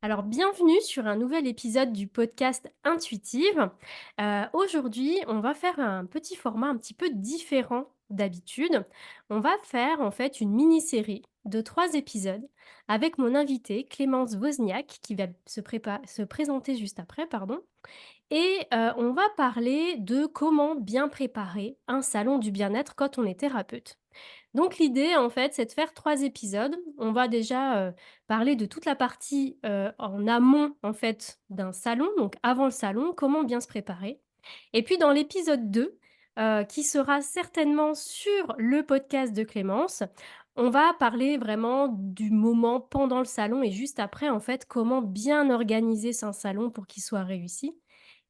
Alors, bienvenue sur un nouvel épisode du podcast Intuitive. Aujourd'hui, on va faire un petit format un petit peu différent d'habitude. On va faire en fait une mini-série de 3 épisodes avec mon invitée Clémence Wozniak qui va se présenter juste après, pardon. Et on va parler de comment bien préparer un salon du bien-être quand on est thérapeute. Donc l'idée, en fait, c'est de faire 3 épisodes. On va déjà, parler de toute la partie, en amont, en fait, d'un salon, donc avant le salon, comment bien se préparer. Et puis dans l'épisode 2, qui sera certainement sur le podcast de Clémence, on va parler vraiment du moment pendant le salon et juste après, en fait, comment bien organiser son salon pour qu'il soit réussi.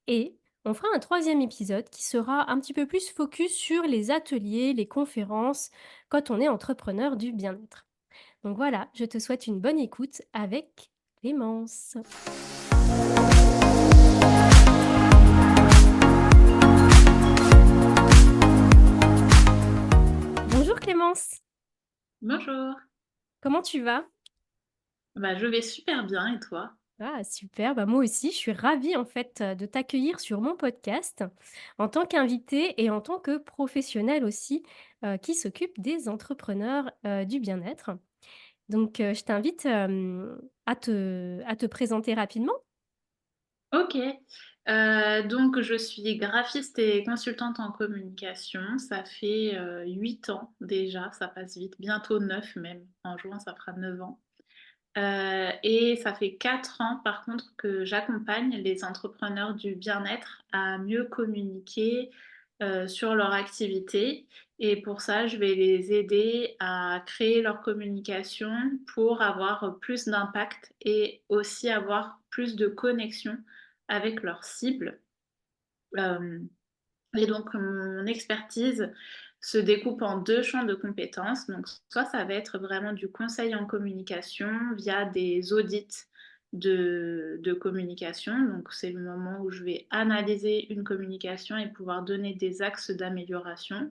Et on fera un troisième épisode qui sera un petit peu plus focus sur les ateliers, les conférences, quand on est entrepreneur du bien-être. Donc voilà, je te souhaite une bonne écoute avec Clémence. Bonjour Clémence, Bonjour. comment tu vas? Je vais super bien et toi? Ah super, bah moi aussi, je suis ravie en fait de t'accueillir sur mon podcast en tant qu'invitée et en tant que professionnelle aussi qui s'occupe des entrepreneurs du bien-être. Donc, je t'invite, à te présenter rapidement. OK. Donc je suis graphiste et consultante en communication. Ça fait, 8 ans déjà, ça passe vite, bientôt 9 même. En juin, ça fera 9 ans. Et ça fait 4 ans par contre que j'accompagne les entrepreneurs du bien-être à mieux communiquer, sur leur activité et pour ça, je vais les aider à créer leur communication pour avoir plus d'impact et aussi avoir plus de connexion avec leurs cibles. Hem et donc mon expertise se découpe en 2 champs de compétences. Donc soit ça va être vraiment du conseil en communication via des audits de communication. Donc c'est le moment où je vais analyser une communication et pouvoir donner des axes d'amélioration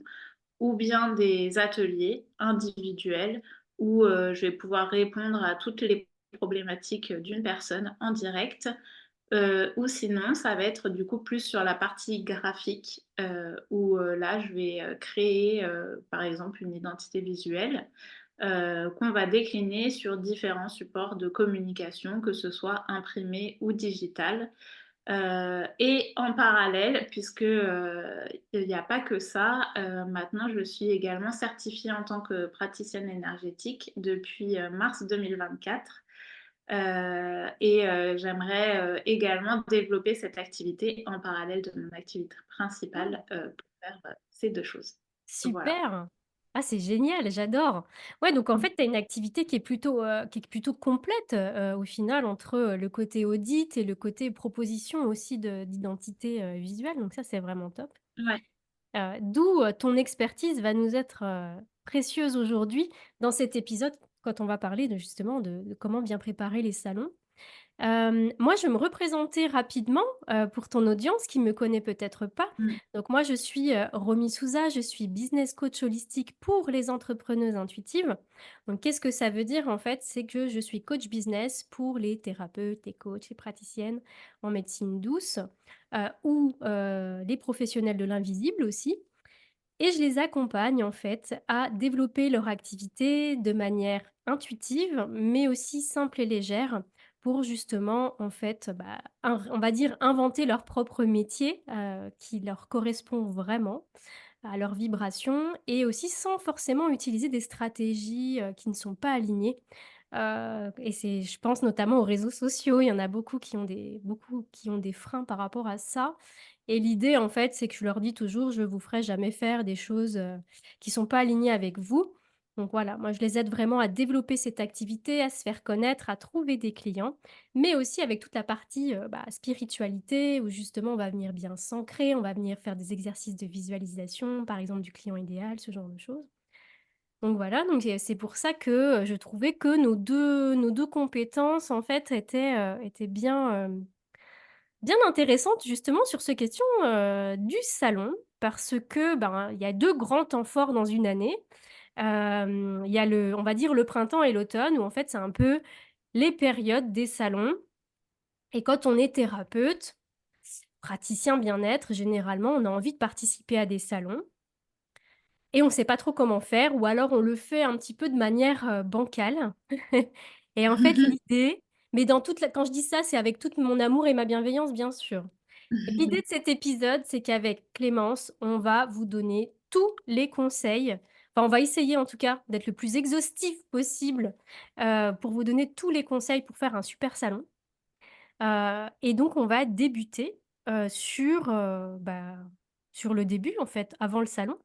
ou bien des ateliers individuels où, je vais pouvoir répondre à toutes les problématiques d'une personne en direct. Ou sinon, ça va être du coup plus sur la partie graphique, où, là je vais, créer, par exemple une identité visuelle, qu'on va décliner sur différents supports de communication, que ce soit imprimé ou digital. Et en parallèle, puisque, il n'y a pas que ça, maintenant je suis également certifiée en tant que praticienne énergétique depuis, mars 2024. J'aimerais, également développer cette activité en parallèle de mon activité Oh, principale, pour faire, ces 2 choses. Voilà. super! Ah, c'est génial, j'adore. Ouais, donc en Mmh. fait, tu as une activité qui est plutôt complète, au final entre, le côté audit et le côté proposition aussi d'identité, visuelle, donc ça, c'est vraiment top. Ouais. D'où, ton expertise va nous être, précieuse aujourd'hui dans cet épisode quand on va parler de justement de comment bien préparer les salons. Moi, je vais me représenter rapidement, pour ton audience qui me connaît peut-être pas. Mmh. Donc moi, je suis, Romy Souza, je suis business coach holistique pour les entrepreneuses intuitives. Donc qu'est-ce que ça veut dire en fait? C'est que je suis coach business pour les thérapeutes, les coachs, les praticiennes en médecine douce, ou, les professionnels de l'invisible aussi. Et je les accompagne en fait à développer leur activité de manière intuitive, mais aussi simple et légère pour justement en fait, bah, on va dire inventer leur propre métier qui leur correspond vraiment à leur vibration et aussi sans forcément utiliser des stratégies qui ne sont pas alignées. Et c'est, je pense notamment aux réseaux sociaux, il y en a beaucoup qui ont des freins par rapport à ça et l'idée, en fait, c'est que je leur dis toujours: «Je vous ferai jamais faire des choses, qui sont pas alignées avec vous». Donc voilà, moi je les aide vraiment à développer cette activité, à se faire connaître, à trouver des clients, mais aussi avec toute la partie, bah, spiritualité où justement on va venir bien s'ancrer, on va venir faire des exercices de visualisation, par exemple du client idéal, ce genre de choses. Donc voilà, donc c'est pour ça que, je trouvais que nos deux compétences en fait étaient bien intéressante justement sur ces questions, du salon parce que, ben, il y a 2 grands temps forts dans une année. Il y a on va dire le printemps et l'automne où en fait c'est un peu les périodes des salons Et quand on est thérapeute, praticien bien-être, généralement, on a envie de participer à des salons et on ne sait pas trop comment faire ou alors on le fait un petit peu de manière, bancale. Et en fait, l'idée mais dans toute la quand je dis ça, c'est avec tout mon amour et ma bienveillance, bien sûr. L'idée de cet épisode, c'est qu'avec Clémence, on va vous donner tous les conseils. Enfin, on va essayer en tout cas d'être le plus exhaustif possible, pour vous donner tous les conseils pour faire un super salon. Et donc on va débuter, sur le début en fait, avant le salon.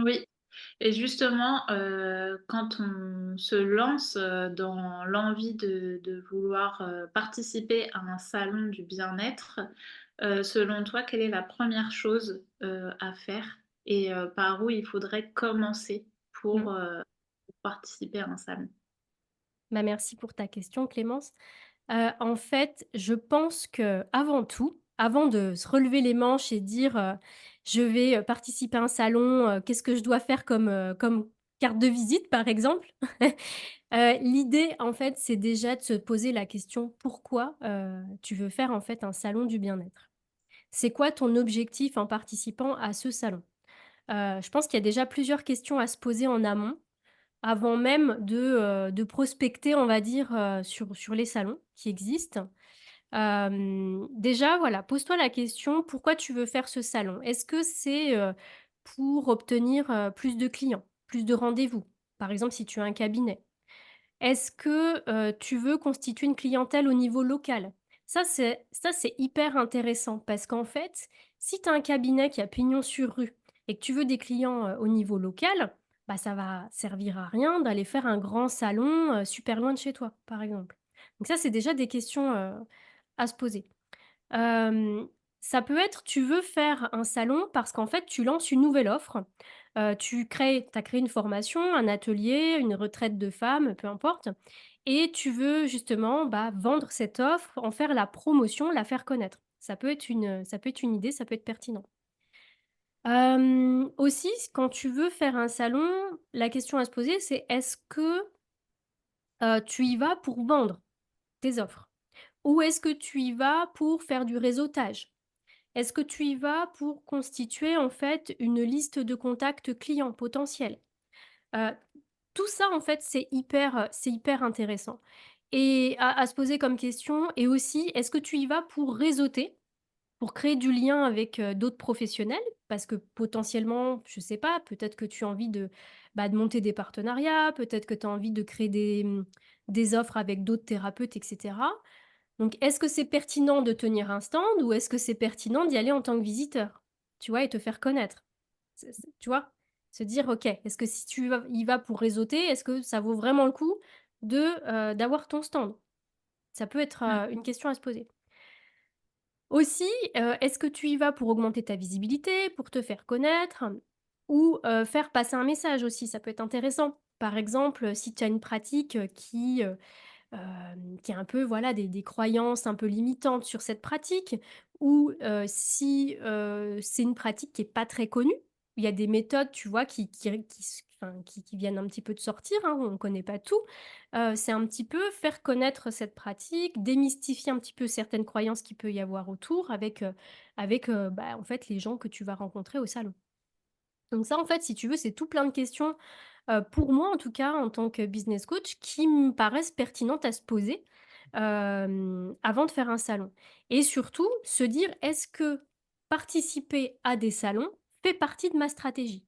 Oui. Et justement, quand on se lance, dans l'envie de vouloir, participer à un salon du bien-être, selon toi, quelle est la première chose, à faire et par où il faudrait commencer Mmh. pour participer à un salon? Bah, merci pour ta question Clémence. En fait, je pense qu'avant tout, avant de se relever les manches et dire, «Je vais, participer à un salon, qu'est-ce que je dois faire comme carte de visite?» par exemple. L'idée en fait, c'est déjà de se poser la question: «Pourquoi, tu veux faire en fait un salon du bien-être?» C'est quoi ton objectif en participant à ce salon? Je pense qu'il y a déjà plusieurs questions à se poser en amont, avant même de prospecter, on va dire, sur les salons qui existent. Déjà, voilà, pose-toi la question: «Pourquoi tu veux faire ce salon?» Est-ce que c'est, pour obtenir, plus de clients, plus de rendez-vous? Par exemple, si tu as un cabinet. Est-ce que, tu veux constituer une clientèle au niveau local? Ça c'est hyper intéressant parce qu'en fait, si tu as un cabinet qui a pignon sur rue et que tu veux des clients, au niveau local, bah, ça va servir à rien d'aller faire un grand salon, super loin de chez toi, par exemple. Donc ça, c'est déjà des questions, à se poser. Hem, Ça peut être, tu veux faire un salon parce qu'en fait, tu lances une nouvelle offre. Tu as créé une formation, un atelier, une retraite de femmes, peu importe et tu veux justement, bah, vendre cette offre, en faire la promotion, la faire connaître. Ça peut être une idée, ça peut être pertinent. Aussi, quand tu veux faire un salon, la question à se poser, c'est est-ce que, tu y vas pour vendre tes offres? Ou est-ce que tu y vas pour faire du réseautage? Est-ce que tu y vas pour constituer, en fait, une liste de contacts clients potentiels? Heu, Tout ça, en fait, c'est hyper intéressant et à se poser comme question et aussi, est-ce que tu y vas pour réseauter? Pour créer du lien avec, d'autres professionnels? Parce que potentiellement, je sais pas, peut-être que tu as envie de monter des partenariats, peut-être que tu as envie de créer des offres avec d'autres thérapeutes et cetera. Donc, est-ce que c'est pertinent de tenir un stand ou est-ce que c'est pertinent d'y aller en tant que visiteur? Tu vois? Et te faire connaître. Tu vois? Se dire: «OK, est-ce que si tu y vas pour réseauter, est-ce que ça vaut vraiment le coup d'avoir ton stand?» Ça peut être, Mmh. une question à se poser. Aussi, est-ce que tu y vas pour augmenter ta visibilité, pour te faire connaître ou, faire passer un message aussi? Ça peut être intéressant. Par exemple, si tu as une pratique, qui a un peu, voilà, des croyances un peu limitantes sur cette pratique ou, si, c'est une pratique qui est pas très connue. Il y a des méthodes, tu vois, qui viennent un petit peu de sortir, hein, on ne connaît pas tout. C'est un petit peu faire connaître cette pratique, démystifier un petit peu certaines croyances qu'il peut y avoir autour avec, en fait, les gens que tu vas rencontrer au salon. Donc ça, en fait, si tu veux, c'est tout plein de questions, pour moi en tout cas, en tant que business coach, qui me paraissent pertinentes à se poser, avant de faire un salon. Et surtout, se dire: «Est-ce que participer à des salons fait partie de ma stratégie?»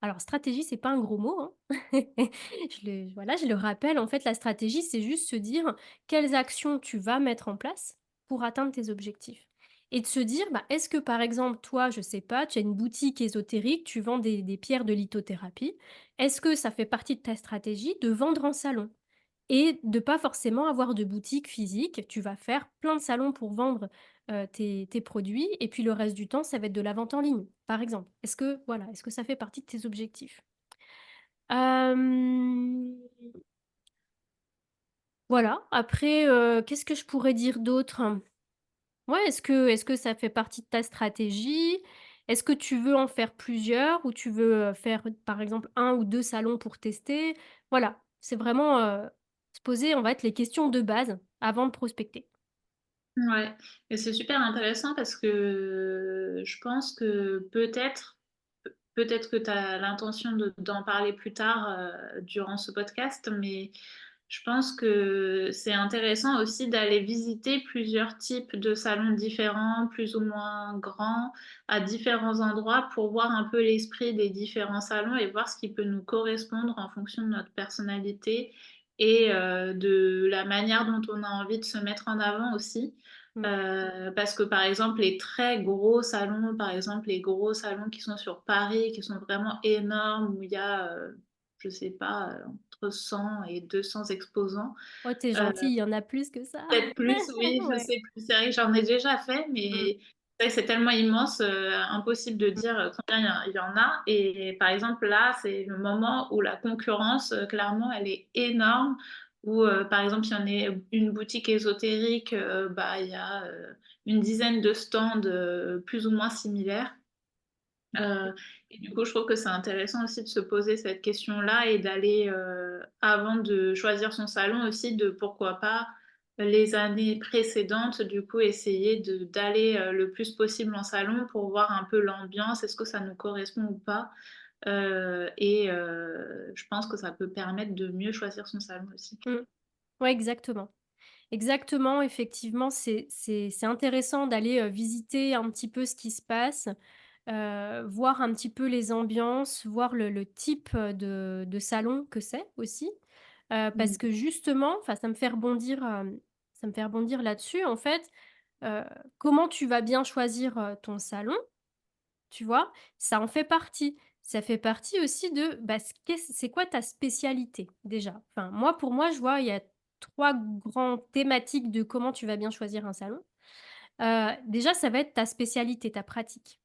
Alors stratégie, c'est pas un gros mot, hein. Je le rappelle, en fait, la stratégie, c'est juste se dire quelles actions tu vas mettre en place pour atteindre tes objectifs. Et de se dire, bah, est-ce que par exemple, toi, je sais pas, tu as une boutique ésotérique, tu vends des pierres de lithothérapie. Est-ce que ça fait partie de ta stratégie de vendre en salon? Et de pas forcément avoir de boutique physique, tu vas faire plein de salons pour vendre, tes produits et puis le reste du temps, ça va être de la vente en ligne, par exemple. Est-ce que ça fait partie de tes objectifs? Hem, voilà, après, qu'est-ce que je pourrais dire d'autre? Ouais, est-ce que ça fait partie de ta stratégie? Est-ce que tu veux en faire plusieurs ou tu veux, faire, par exemple, un ou 2 salons pour tester? Voilà, c'est vraiment, se poser, on va être les questions de base avant de prospecter. Ouais, et c'est super intéressant parce que je pense que peut-être que tu as l'intention d'en parler plus tard durant ce podcast, mais je pense que c'est intéressant aussi d'aller visiter plusieurs types de salons différents, plus ou moins grands, à différents endroits pour voir un peu l'esprit des différents salons et voir ce qui peut nous correspondre en fonction de notre personnalité et de la manière dont on a envie de se mettre en avant aussi. Mmh. Parce que par exemple, les très gros salons, par exemple, les gros salons qui sont sur Paris, qui sont vraiment énormes, où il y a, je sais pas, entre 100 et 200 exposants, Oh, tu euh, gentil, il y en a plus que ça. peut-être plus, oui, je Ouais. sais plus. C'est vrai que j'en ai déjà fait, Mmh, mais c'est vrai que c'est tellement immense, impossible de mmh. dire combien il y en a. Et par exemple, là, c'est le moment où la concurrence, clairement, elle est énorme. Où, par exemple, il y en a une boutique ésotérique, bah, il y a une dizaine de stands plus ou moins similaires. Euh, et du coup, je trouve que c'est intéressant aussi de se poser cette question-là et d'aller, avant de choisir son salon aussi, de pourquoi pas les années précédentes, du coup, essayer d'aller le plus possible en salon pour voir un peu l'ambiance, est-ce que ça nous correspond ou pas. Je pense que ça peut permettre de mieux choisir son salon aussi. Mmh. Ouais, exactement. Exactement, effectivement, c'est intéressant d'aller, visiter un petit peu ce qui se passe, voir un petit peu les ambiances, voir le type, de salon que c'est aussi. Parce Mm. que justement, enfin, ça me fait rebondir là-dessus, en fait, heu, comment tu vas bien choisir, ton salon, tu vois? Ça en fait partie. Ça fait partie aussi de, bah, c'est quoi ta spécialité déjà? Enfin, moi, pour moi, je vois, il y a 3 grandes thématiques de comment tu vas bien choisir un salon. Déjà, ça va être ta spécialité, ta pratique.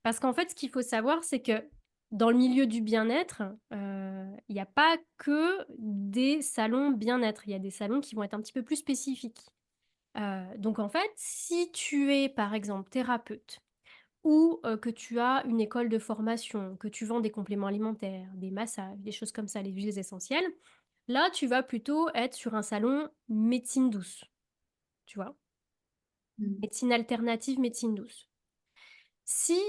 Parce qu'en fait, ce qu'il faut savoir, c'est que dans le milieu du bien-être, il y a pas que des salons bien-être. Il y a des salons qui vont être un petit peu plus spécifiques. Donc en fait, si tu es, par exemple, thérapeute ou que tu as une école de formation, que tu vends des compléments alimentaires, des massages, des choses comme ça, les huiles essentielles, là, tu vas plutôt être sur un salon médecine douce, tu vois? Mm. Médecine alternative, médecine douce. Si,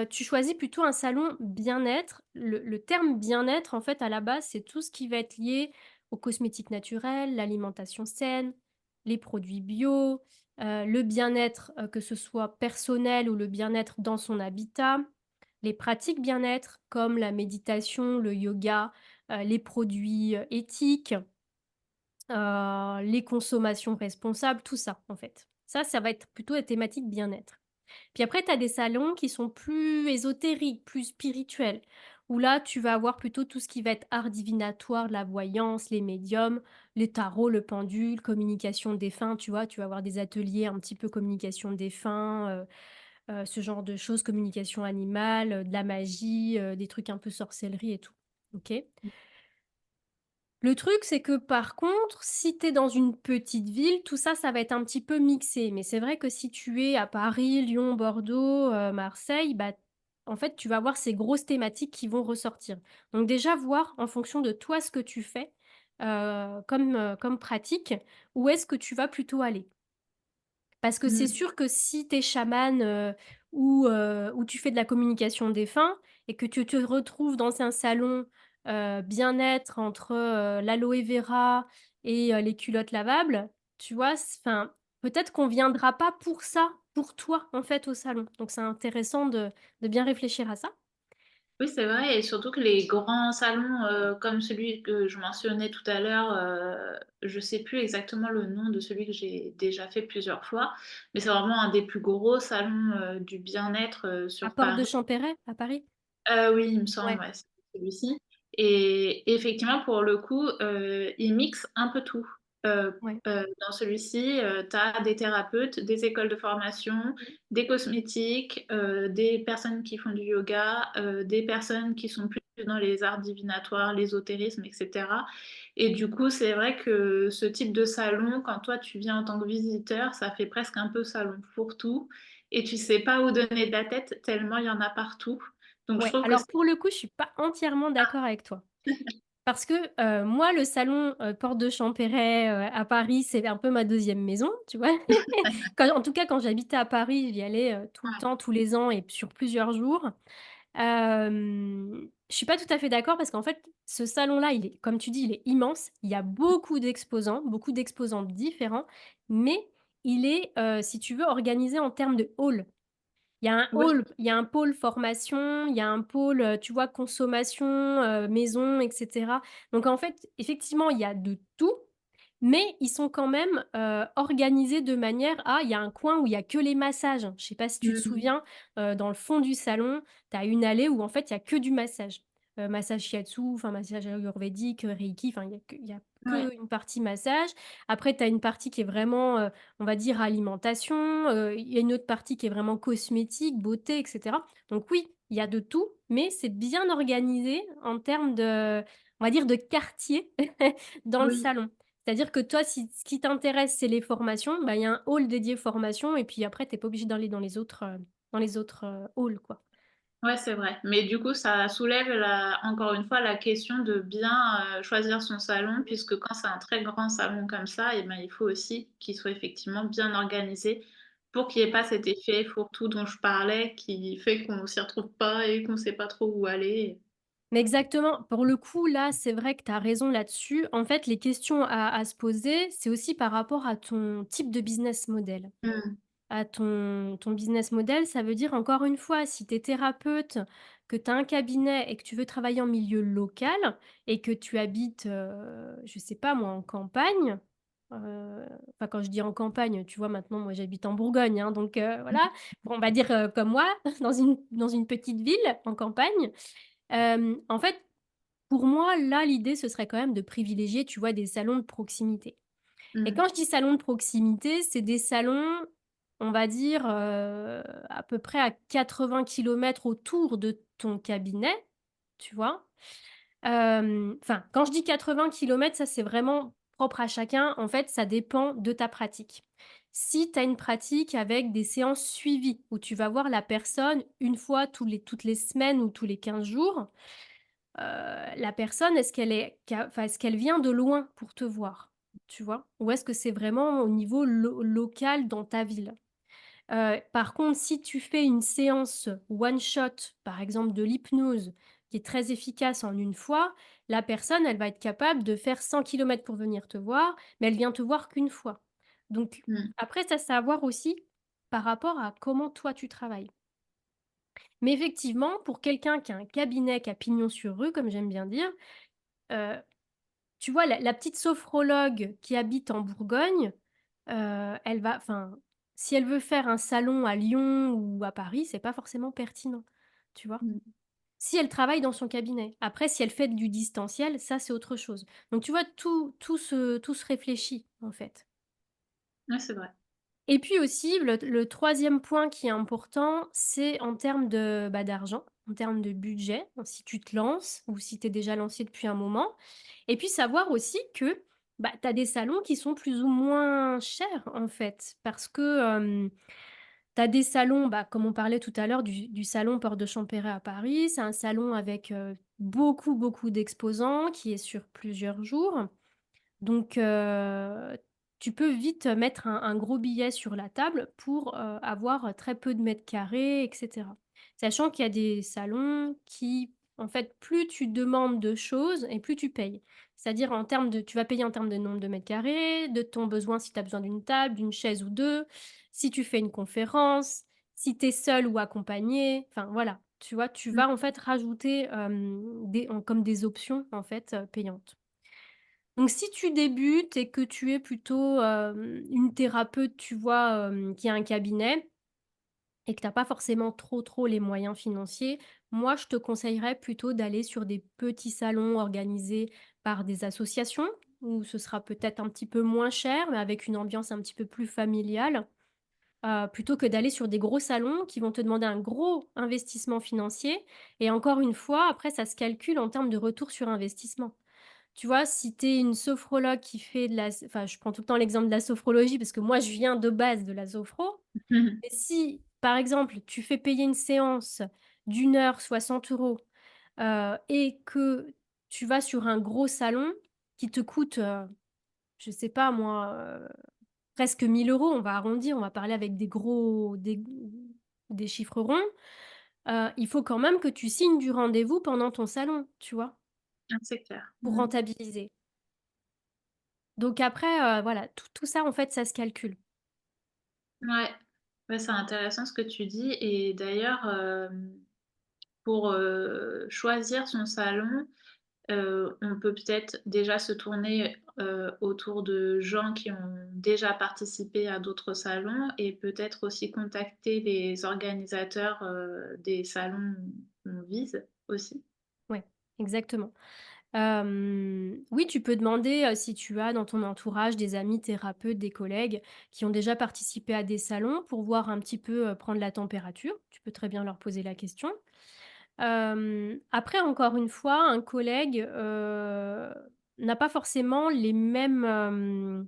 tu choisis plutôt un salon bien-être, le terme bien-être, en fait, à la base, c'est tout ce qui va être lié aux cosmétiques naturels, l'alimentation saine, les produits bio, le bien-être, que ce soit personnel ou le bien-être dans son habitat, les pratiques bien-être comme la méditation, le yoga, les produits, éthiques, les consommations responsables, tout ça, en fait. Ça va être plutôt la thématique bien-être. Puis après, tu as des salons qui sont plus ésotériques, plus spirituels, où là, tu vas avoir plutôt tout ce qui va être art divinatoire, la voyance, les médiums, les tarots, le pendule, communication des défunts, tu vois? Tu vas avoir des ateliers un petit peu communication des défunts, ce genre de choses, communication animale, de la magie, des trucs un peu sorcellerie et tout. OK? Le truc, c'est que par contre, si tu es dans une petite ville, tout ça, ça va être un petit peu mixé. Mais c'est vrai que si tu es à Paris, Lyon, Bordeaux, Marseille, bah, en fait, tu vas avoir ces grosses thématiques qui vont ressortir. Donc déjà, voir en fonction de toi ce que tu fais, comme pratique, où est-ce que tu vas plutôt aller. Parce que c'est Mm. sûr que si tu es chamane, ou tu fais de la communication défunt et que tu te retrouves dans un salon, bien-être entre, l'aloe vera et les culottes lavables, tu vois? Enfin, peut-être qu'on viendra pas pour ça, pour toi, en fait, au salon. Donc c'est intéressant de bien réfléchir à ça. Oui, c'est vrai, et surtout que les grands salons comme celui que je mentionnais tout à l'heure, je sais plus exactement le nom de celui que j'ai déjà fait plusieurs fois, mais c'est vraiment un des plus gros salons du bien-être À sur Porte de Paris. Champéret, à Paris? Oui, il me semble, Ouais, ouais, c'est celui-ci. Et effectivement, pour le coup, ils mixent un peu tout. ouais. Dans celui-ci, tu as des thérapeutes, des écoles de formation, Mmh. des cosmétiques, des personnes qui font du yoga, des personnes qui sont plus dans les arts divinatoires, l'ésotérisme, etc. Et du coup, c'est vrai que ce type de salon, quand toi tu viens en tant que visiteur, ça fait presque un peu salon fourre-tout. Et tu sais pas où donner de la tête, tellement il y en a partout. Donc je Ouais, trouve que alors pour le coup, je suis pas entièrement d'accord avec toi. Parce que, moi, le salon, porte de Champéret, à Paris, c'est un peu ma deuxième maison, tu vois? Quand en tout cas, quand j'habitais à Paris, j'y allais, tout le Ouais, temps, tous les ans et sur plusieurs jours. Je suis pas tout à fait d'accord parce qu'en fait, ce salon-là, il est comme tu dis, il est immense. Il y a beaucoup d'exposants différents, mais il est, si tu veux, organisé en termes de hall. oui, Il y a un pôle formation, il y a un pôle, tu vois, consommation, maison et cetera. Donc en fait, effectivement, il y a de tout, mais ils sont quand même, organisés de manière à il y a un coin où il y a que les massages. Je sais pas si tu te mmh, souviens, dans le fond du salon, tu as une allée où en fait, il y a que du massage. Massage shiatsu, enfin massage ayurvédique, reiki, enfin il y a ouais, qu'une partie massage. Après, tu as une partie qui est vraiment, on va dire alimentation, il y a une autre partie qui est vraiment cosmétique, beauté et cetera. Donc oui, il y a de tout, mais c'est bien organisé en termes de, on va dire, de quartier dans le oui. salon. C'est-à-dire que toi, si ce qui t'intéresse, c'est les formations, bah, il y a un hall dédié formation et puis après tu es pas obligé d'aller dans les autres, halls, quoi. Ouais, c'est vrai. Mais du coup, ça soulève la encore une fois la question de bien, choisir son salon puisque quand c'est un très grand salon comme ça et ben, il faut aussi qu'il soit effectivement bien organisé pour qu'il y ait pas cet effet fourre-tout dont je parlais qui fait qu'on s'y retrouve pas et qu'on sait pas trop où aller. Mais exactement, pour le coup, là, c'est vrai que tu as raison là-dessus. En fait, les questions à se poser, c'est aussi par rapport à ton type de business model. Mmh, À ton business model, ça veut dire encore une fois, si tu es thérapeute, que tu as un cabinet et que tu veux travailler en milieu local et que tu habites, je sais pas moi, en campagne, enfin quand je dis en campagne, tu vois maintenant moi j'habite en Bourgogne, hein, donc voilà. Bon, on va dire, comme moi, dans une petite ville en campagne. En fait, pour moi, là, l'idée, ce serait quand même de privilégier, tu vois, des salons de proximité. Et mmh, quand je dis salon de proximité, c'est des salons, on va dire, à peu près à 80 kilomètres autour de ton cabinet, tu vois? Enfin, quand je dis 80 kilomètres, ça, c'est vraiment propre à chacun. En fait, ça dépend de ta pratique. Si tu as une pratique avec des séances suivies, où tu vas voir la personne une fois toutes les semaines ou tous les 15 jours, la personne, est-ce qu'elle vient de loin pour te voir? Tu vois? Ou est-ce que c'est vraiment au niveau local dans ta ville? Par contre, si tu fais une séance one shot, par exemple de l'hypnose, qui est très efficace en une fois, la personne, elle va être capable de faire 100 kilomètres pour venir te voir, mais elle vient te voir qu'une fois. Donc mmh. après ça, c'est à voir aussi par rapport à comment toi tu travailles. Mais effectivement, pour quelqu'un qui a un cabinet qui a pignon sur rue, comme j'aime bien dire, heu, tu vois la petite sophrologue qui habite en Bourgogne, elle va enfin, si elle veut faire un salon à Lyon ou à Paris, c'est pas forcément pertinent, tu vois? Mmh. Si elle travaille dans son cabinet. Après, si elle fait du distanciel, ça, c'est autre chose. Donc tu vois, tout se réfléchit, en fait. Ouais, c'est vrai. Et puis aussi, le 3e point qui est important, c'est en termes de, bah, d'argent, en termes de budget, si tu te lances ou si tu es déjà lancé depuis un moment. Et puis savoir aussi que, bah, tu as des salons qui sont plus ou moins chers, en fait. Parce que, tu as des salons, bah, comme on parlait tout à l'heure du salon Porte de Champéret à Paris. C'est un salon avec, beaucoup d'exposants qui est sur plusieurs jours. Donc, tu peux vite mettre un gros billet sur la table pour, avoir très peu de mètres carrés et cetera. Sachant qu'il y a des salons qui, en fait, plus tu demandes de choses et plus tu payes. C'est-à-dire en termes de tu vas payer en termes de nombre de mètres carrés, de ton besoin, si tu as besoin d'une table, d'une chaise ou 2, si tu fais une conférence, si tu es seul ou accompagné, enfin voilà. Tu vois? Tu Mmh. vas en fait rajouter, comme des options en fait, payantes. Donc si tu débutes et que tu es plutôt, une thérapeute, tu vois, qui a un cabinet et que tu as pas forcément trop les moyens financiers, moi je te conseillerais plutôt d'aller sur des petits salons organisés par des associations où ce sera peut-être un petit peu moins cher, mais avec une ambiance un petit peu plus familiale, plutôt que d'aller sur des gros salons qui vont te demander un gros investissement financier et encore une fois, après ça se calcule en termes de retour sur investissement. Tu vois, si tu es une sophrologue qui fait de la enfin, je prends tout le temps l'exemple de la sophrologie parce que moi, je viens de base de la sophro. Mmh. Mais si, par exemple, tu fais payer une séance d'1 heure 60 € et que tu vas sur un gros salon qui te coûte, je sais pas moi, presque 1 000 €, on va arrondir, on va parler avec des chiffres ronds, il faut quand même que tu signes du rendez-vous pendant ton salon, tu vois? Ah, c'est clair. Pour Mmh. rentabiliser. Donc après, voilà, tout ça, en fait, ça se calcule. Ouais. Ouais, c'est intéressant ce que tu dis et d'ailleurs, pour, choisir son salon, on peut peut-être déjà se tourner, autour de gens qui ont déjà participé à d'autres salons et peut-être aussi contacter les organisateurs, des salons qu'on vise aussi. Ouais, exactement. Oui, tu peux demander, si tu as dans ton entourage des amis thérapeutes, des collègues qui ont déjà participé à des salons pour voir un petit peu, prendre la température. Tu peux très bien leur poser la question. Après encore une fois, un collègue, n'a pas forcément les mêmes,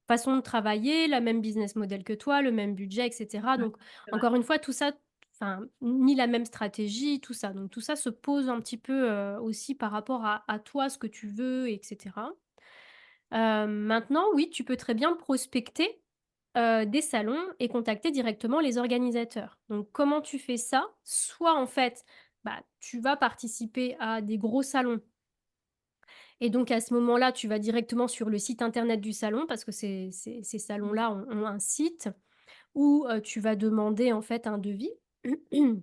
façons de travailler, la même business model que toi, le même budget et cetera. Ouais, Donc c'est vrai. encore une fois, tout ça enfin, ni la même stratégie, tout ça. Donc tout ça se pose un petit peu, aussi par rapport à toi, ce que tu veux et cetera. Maintenant, oui, tu peux très bien prospecter, des salons et contacter directement les organisateurs. Donc comment tu fais ça? Soit en fait, bah, tu vas participer à des gros salons et donc à ce moment-là, tu vas directement sur le site internet du salon parce que ces Mmh. salons-là ont un site où, tu vas demander en fait un devis.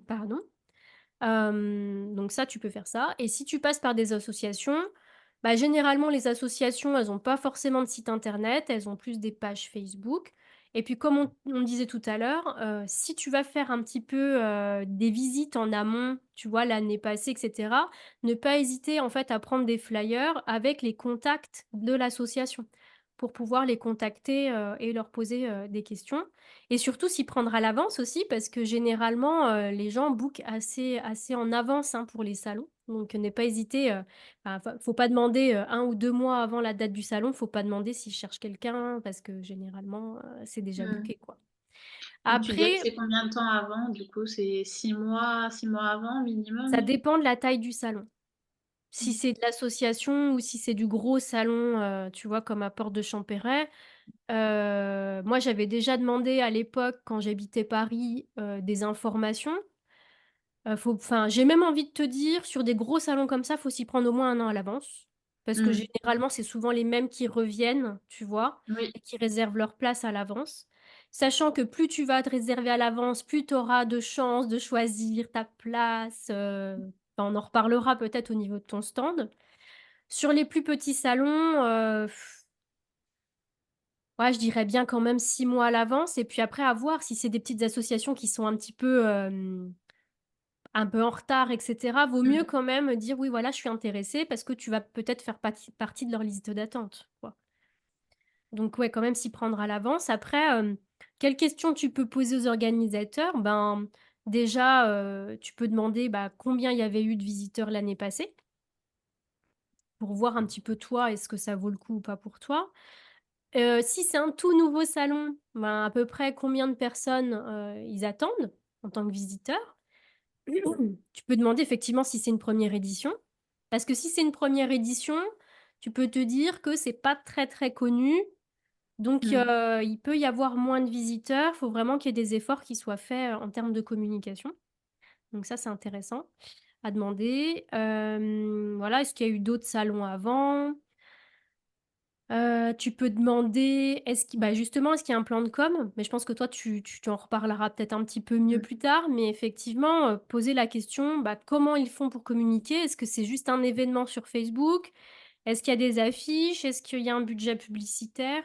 Pardon. Donc ça, tu peux faire ça et si tu passes par des associations, bah, généralement les associations, elles ont pas forcément de site internet, elles ont plus des pages Facebook et puis comme on disait tout à l'heure, si tu vas faire un petit peu, des visites en amont, tu vois, l'année passée et cetera, ne pas hésiter en fait à prendre des flyers avec les contacts de l'association pour pouvoir les contacter, et leur poser, des questions et surtout s'y prendre à l'avance aussi parce que généralement, les gens bookent assez en avance, hein, pour les salons. Donc ne pas hésiter, enfin, faut pas demander, 1 ou 2 mois avant la date du salon, faut pas demander s'ils cherchent quelqu'un parce que généralement, c'est déjà Mmh. booké, quoi. Donc tu dirais que Après, c'est combien de temps avant du coup? C'est 6 mois avant ça minimum? dépend de la taille du salon. Si Mmh. c'est de l'association ou si c'est du gros salon, tu vois, comme à Porte de Champéret, moi j'avais déjà demandé à l'époque quand j'habitais Paris, des informations. J'ai même envie de te dire, sur des gros salons comme ça, faut s'y prendre au moins 1 an à l'avance. Parce que Mmh. généralement, c'est souvent les mêmes qui reviennent, tu vois? Oui. Et qui réservent leur place à l'avance. Sachant que plus tu vas te réserver à l'avance, plus tu auras de chances de choisir ta place, on en reparlera peut-être au niveau de ton stand. Sur les plus petits salons, ouais, je dirais bien quand même 6 mois à l'avance et puis après à voir si c'est des petites associations qui sont un peu en retard et cetera, vaut mieux Mmh. quand même dire: «Oui, voilà, je suis intéressé», parce que tu vas peut-être faire partie de leur liste d'attente, quoi. Donc ouais, quand même s'y prendre à l'avance. Après, quelles questions tu peux poser aux organisateurs? Ben, déjà, tu peux demander, bah, combien il y avait eu de visiteurs l'année passée? Pour voir un petit peu toi, est-ce que ça vaut le coup ou pas pour toi? Si c'est un tout nouveau salon, ben, à peu près combien de personnes, ils attendent en tant que visiteurs? Tu peux demander effectivement si c'est une première édition, parce que si c'est une première édition, tu peux te dire que c'est pas très, très connu, donc Mmh. il peut y avoir moins de visiteurs. Faut vraiment qu'il y ait des efforts qui soient faits, en termes de communication. Donc ça, c'est intéressant à demander. Voilà, est-ce qu'il y a eu d'autres salons avant? Tu peux demander justement, est-ce qu'il y a un plan de com? Mais je pense que toi, tu en reparleras peut-être un petit peu mieux Mmh. plus tard, mais effectivement, poser la question, bah, comment ils font pour communiquer? Est-ce que c'est juste un événement sur Facebook? Est-ce qu'il y a des affiches? Est-ce qu'il y a un budget publicitaire?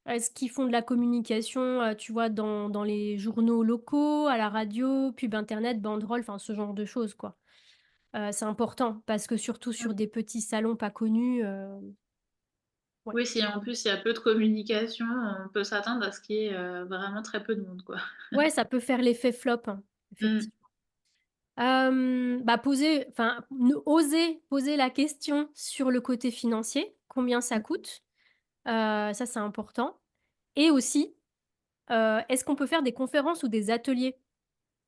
Est-ce qu'ils font de la communication, tu vois, dans les journaux locaux, à la radio, pub internet, banderole, enfin ce genre de choses, quoi. C'est important parce que surtout sur des petits salons pas connus, ouais. Oui, si en plus il y a peu de communication, on peut s'attendre à ce qu'il y ait, vraiment très peu de monde, quoi. Ouais, ça peut faire l'effet flop, hein, Mmh. effectivement. Bah, oser poser la question sur le côté financier, combien ça Mmh. coûte? Ça, c'est important et aussi, est-ce qu'on peut faire des conférences ou des ateliers?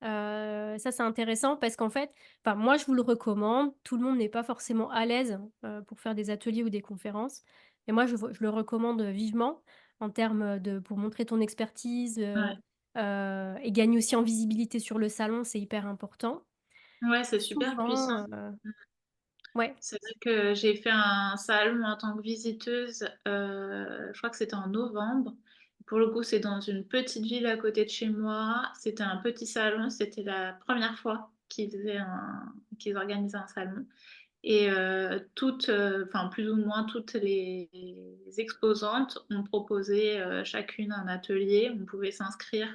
Ça, c'est intéressant parce qu'en fait, enfin, moi, je vous le recommande. Tout le monde n'est pas forcément à l'aise, pour faire des ateliers ou des conférences. Et moi, je le recommande, vivement en termes, de pour montrer ton expertise, Ouais. et gagner aussi en visibilité sur le salon, c'est hyper important. Ouais, c'est super puissant. Souvent, ouais. C'est vrai que j'ai fait un salon en tant que visiteuse, je crois que c'était en novembre. Pour le coup, c'est dans une petite ville à côté de chez moi. C'était un petit salon, c'était la première fois qu'ils organisaient un salon. Et toutes, enfin plus ou moins toutes les exposantes ont proposé chacune un atelier. On pouvait s'inscrire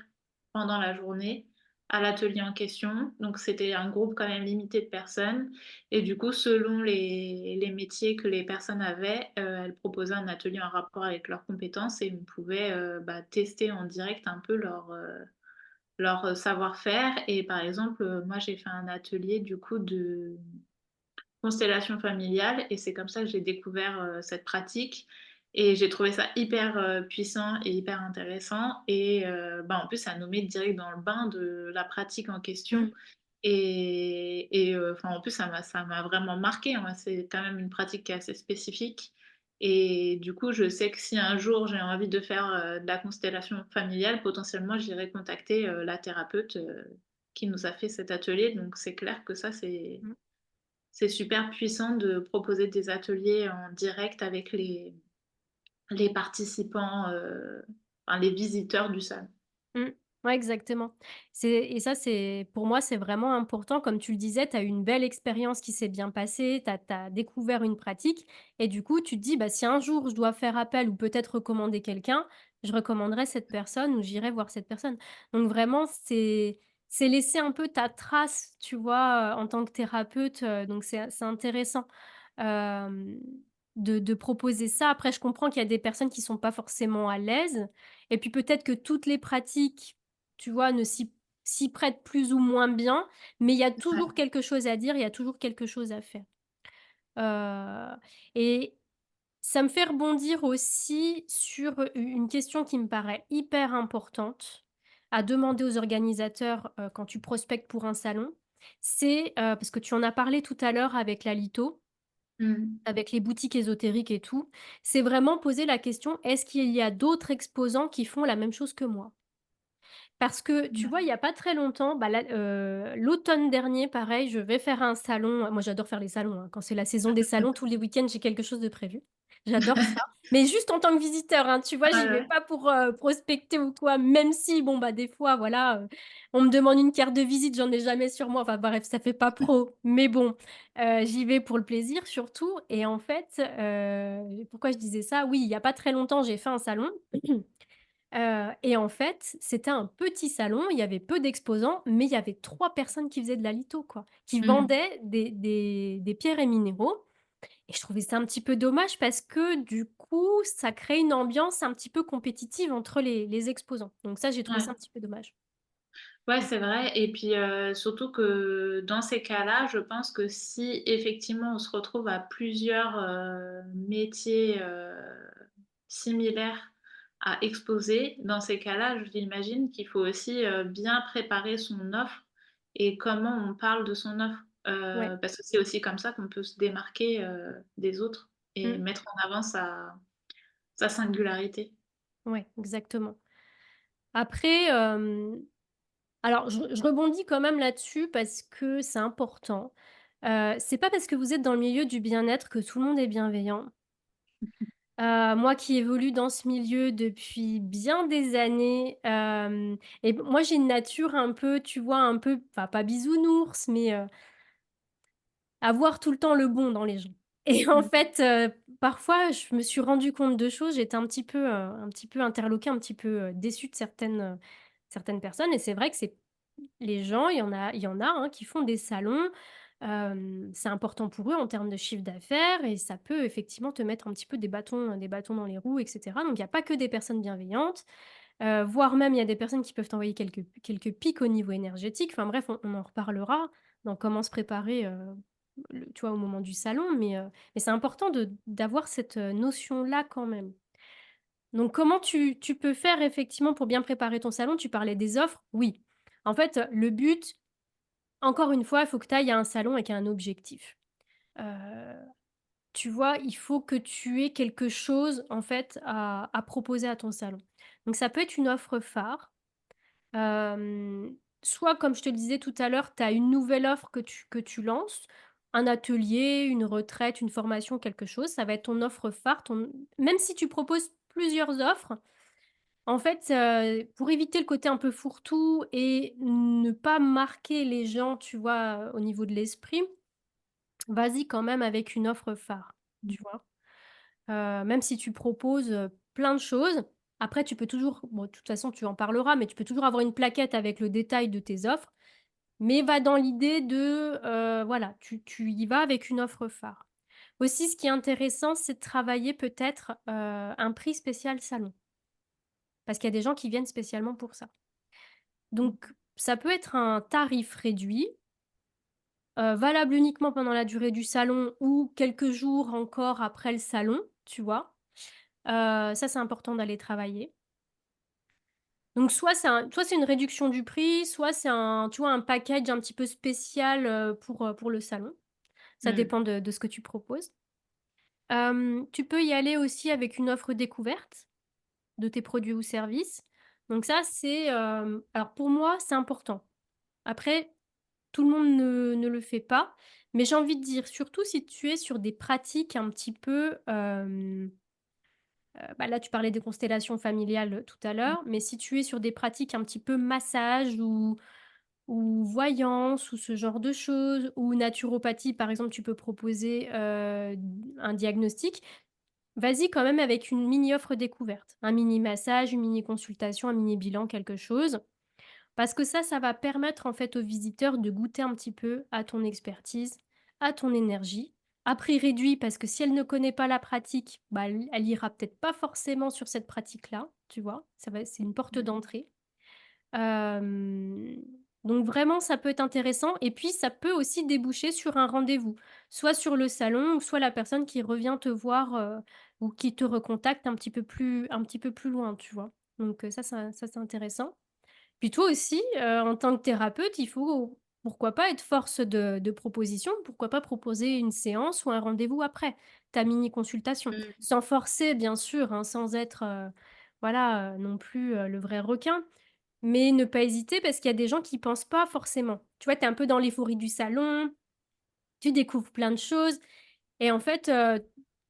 pendant la journée à l'atelier en question. Donc c'était un groupe quand même limité de personnes. Et du coup, selon les métiers que les personnes avaient, elles proposaient un atelier en rapport avec leurs compétences et on pouvait tester en direct un peu leur savoir-faire. Et par exemple, moi j'ai fait un atelier du coup de constellation familiale et c'est comme ça que j'ai découvert cette pratique et j'ai trouvé ça hyper puissant et hyper intéressant et en plus ça nous met direct dans le bain de la pratique en question Mmh. enfin en plus ça m'a vraiment marqué, hein. C'est quand même une pratique qui est assez spécifique et du coup je sais que si un jour j'ai envie de faire de la constellation familiale, potentiellement j'irai contacter la thérapeute qui nous a fait cet atelier, donc c'est clair que ça Mmh. c'est super puissant de proposer des ateliers en direct avec les participants, enfin les visiteurs du salon. Mmh. Ouais, exactement. Et ça, c'est pour moi, c'est vraiment important. Comme tu le disais, tu as eu une belle expérience qui s'est bien passée, tu as découvert une pratique et du coup, tu te dis: «Bah, si un jour je dois faire appel ou peut-être recommander quelqu'un, je recommanderai cette personne ou j'irai voir cette personne». Donc vraiment, c'est laisser un peu ta trace, tu vois, en tant que thérapeute, donc c'est intéressant, hem, de proposer ça. Après, je comprends qu'il y a des personnes qui sont pas forcément à l'aise et puis peut-être que toutes les pratiques, tu vois, ne s'y prêtent plus ou moins bien, mais il y a toujours Ouais. quelque chose à dire, il y a toujours quelque chose à faire. Heu et ça me fait rebondir aussi sur, une question qui me paraît hyper importante à demander aux organisateurs, quand tu prospectes pour un salon. C'est, parce que tu en as parlé tout à l'heure avec la litho, Mmh. avec les boutiques ésotériques et tout, c'est vraiment poser la question: «Est-ce qu'il y a d'autres exposants qui font la même chose que moi?» Parce que tu vois, il y a pas très longtemps, bah, là, l'automne dernier, pareil, je vais faire un salon. Moi, j'adore faire les salons, hein. Quand c'est la saison des salons, tous les week-ends, j'ai quelque chose de prévu. J'adore ça, mais juste en tant que visiteur, hein, tu vois? Ouais, J'y vais ouais. pas pour, prospecter ou quoi, même si bon, bah, des fois, voilà, on me demande une carte de visite, j'en ai jamais sur moi. Enfin bref, ça fait pas pro, mais bon, j'y vais pour le plaisir surtout et en fait, pourquoi je disais ça? Oui, il y a pas très longtemps, j'ai fait un salon. Et en fait, c'était un petit salon, il y avait peu d'exposants, mais il y avait 3 personnes qui faisaient de la litho, quoi, qui Mmh. vendaient des pierres et minéraux et je trouvais ça un petit peu dommage parce que du coup, ça crée une ambiance un petit peu compétitive entre les exposants. Donc ça, j'ai trouvé Ouais. ça un petit peu dommage. Ouais, c'est vrai et puis, surtout que dans ces cas-là, je pense que si effectivement on se retrouve à plusieurs, métiers, similaires à exposer, dans ces cas-là, j'imagine qu'il faut aussi, bien préparer son offre et comment on parle de son offre. Ouais. Parce que c'est aussi comme ça qu'on peut se démarquer, des autres et Mmh. mettre en avant sa singularité. Ouais, exactement. Après, alors je rebondis quand même là-dessus parce que c'est important. C'est pas parce que vous êtes dans le milieu du bien-être que tout le monde est bienveillant. Moi qui évolue dans ce milieu depuis bien des années, et moi j'ai une nature un peu, tu vois, un peu, enfin pas bisounours, mais, à voir tout le temps le bon dans les gens. Et en Mmh. fait, parfois je me suis rendu compte de choses, j'étais un petit peu interloquée, un petit peu, déçue de certaines personnes et c'est vrai que c'est les gens, il y en a, hein, qui font des salons, c'est important pour eux en termes de chiffre d'affaires et ça peut effectivement te mettre un petit peu des bâtons dans les roues et cetera. Donc il y a pas que des personnes bienveillantes, voire même il y a des personnes qui peuvent t'envoyer quelques pics au niveau énergétique. Enfin bref, on en reparlera dans comment se préparer, tu vois, au moment du salon, mais c'est important d'avoir cette, notion-là quand même. Donc comment tu peux faire effectivement pour bien préparer ton salon? Tu parlais des offres, oui. En fait, le but, encore une fois, il faut que tu ailles à un salon avec un objectif. Heu, Tu vois, il faut que tu aies quelque chose, en fait, à proposer à ton salon. Donc ça peut être une offre phare, hem, soit comme je te le disais tout à l'heure, tu as une nouvelle offre que tu lances, un atelier, une retraite, une formation, quelque chose, ça va être ton offre phare, ton même si tu proposes plusieurs offres, en fait, pour éviter le côté un peu fourre-tout et ne pas marquer les gens, tu vois, au niveau de l'esprit, vas-y quand même avec une offre phare, tu vois? Même si tu proposes, plein de choses, après tu peux toujours bon, de toute façon tu en parleras, mais tu peux toujours avoir une plaquette avec le détail de tes offres, mais va dans l'idée de, voilà, tu y vas avec une offre phare. Aussi, ce qui est intéressant, c'est de travailler peut-être, un prix spécial salon, parce qu'il y a des gens qui viennent spécialement pour ça. Donc ça peut être un tarif réduit, valable uniquement pendant la durée du salon ou quelques jours encore après le salon, tu vois? Ça, c'est important d'aller travailler. Donc soit c'est une réduction du prix, soit c'est un tu vois, un package un petit peu spécial, pour le salon. Ça Mmh. dépend de ce que tu proposes. Tu peux y aller aussi avec une offre découverte de tes produits ou services. Donc ça, c'est, alors pour moi, c'est important. Après, tout le monde ne le fait pas, mais j'ai envie de dire, surtout si tu es sur des pratiques un petit peu, bah, là, tu parlais des constellations familiales, tout à l'heure, mais si tu es sur des pratiques un petit peu massage ou voyance ou ce genre de choses ou naturopathie, par exemple, tu peux proposer, un diagnostic. Vas-y quand même avec une mini offre découverte, un mini massage, une mini consultation, un mini bilan, quelque chose. Parce que ça va permettre en fait aux visiteurs de goûter un petit peu à ton expertise, à ton énergie, à prix réduit parce que si elle ne connaît pas la pratique, bah, elle ira peut-être pas forcément sur cette pratique-là, tu vois? C'est une porte Mmh. d'entrée. Hem, donc vraiment ça peut être intéressant et puis ça peut aussi déboucher sur un rendez-vous, soit sur le salon ou soit la personne qui revient te voir, ou qui te recontacte un petit peu plus loin, tu vois? Donc ça c'est intéressant. Puis toi aussi, en tant que thérapeute, il faut pourquoi pas être force de proposition, pourquoi pas proposer une séance ou un rendez-vous après ta mini consultation. Mmh. Sans forcer bien sûr, hein, sans être, voilà, non plus, le vrai requin, mais ne pas hésiter parce qu'il y a des gens qui pensent pas forcément. Tu vois, tu es un peu dans l'euphorie du salon, tu découvres plein de choses et en fait,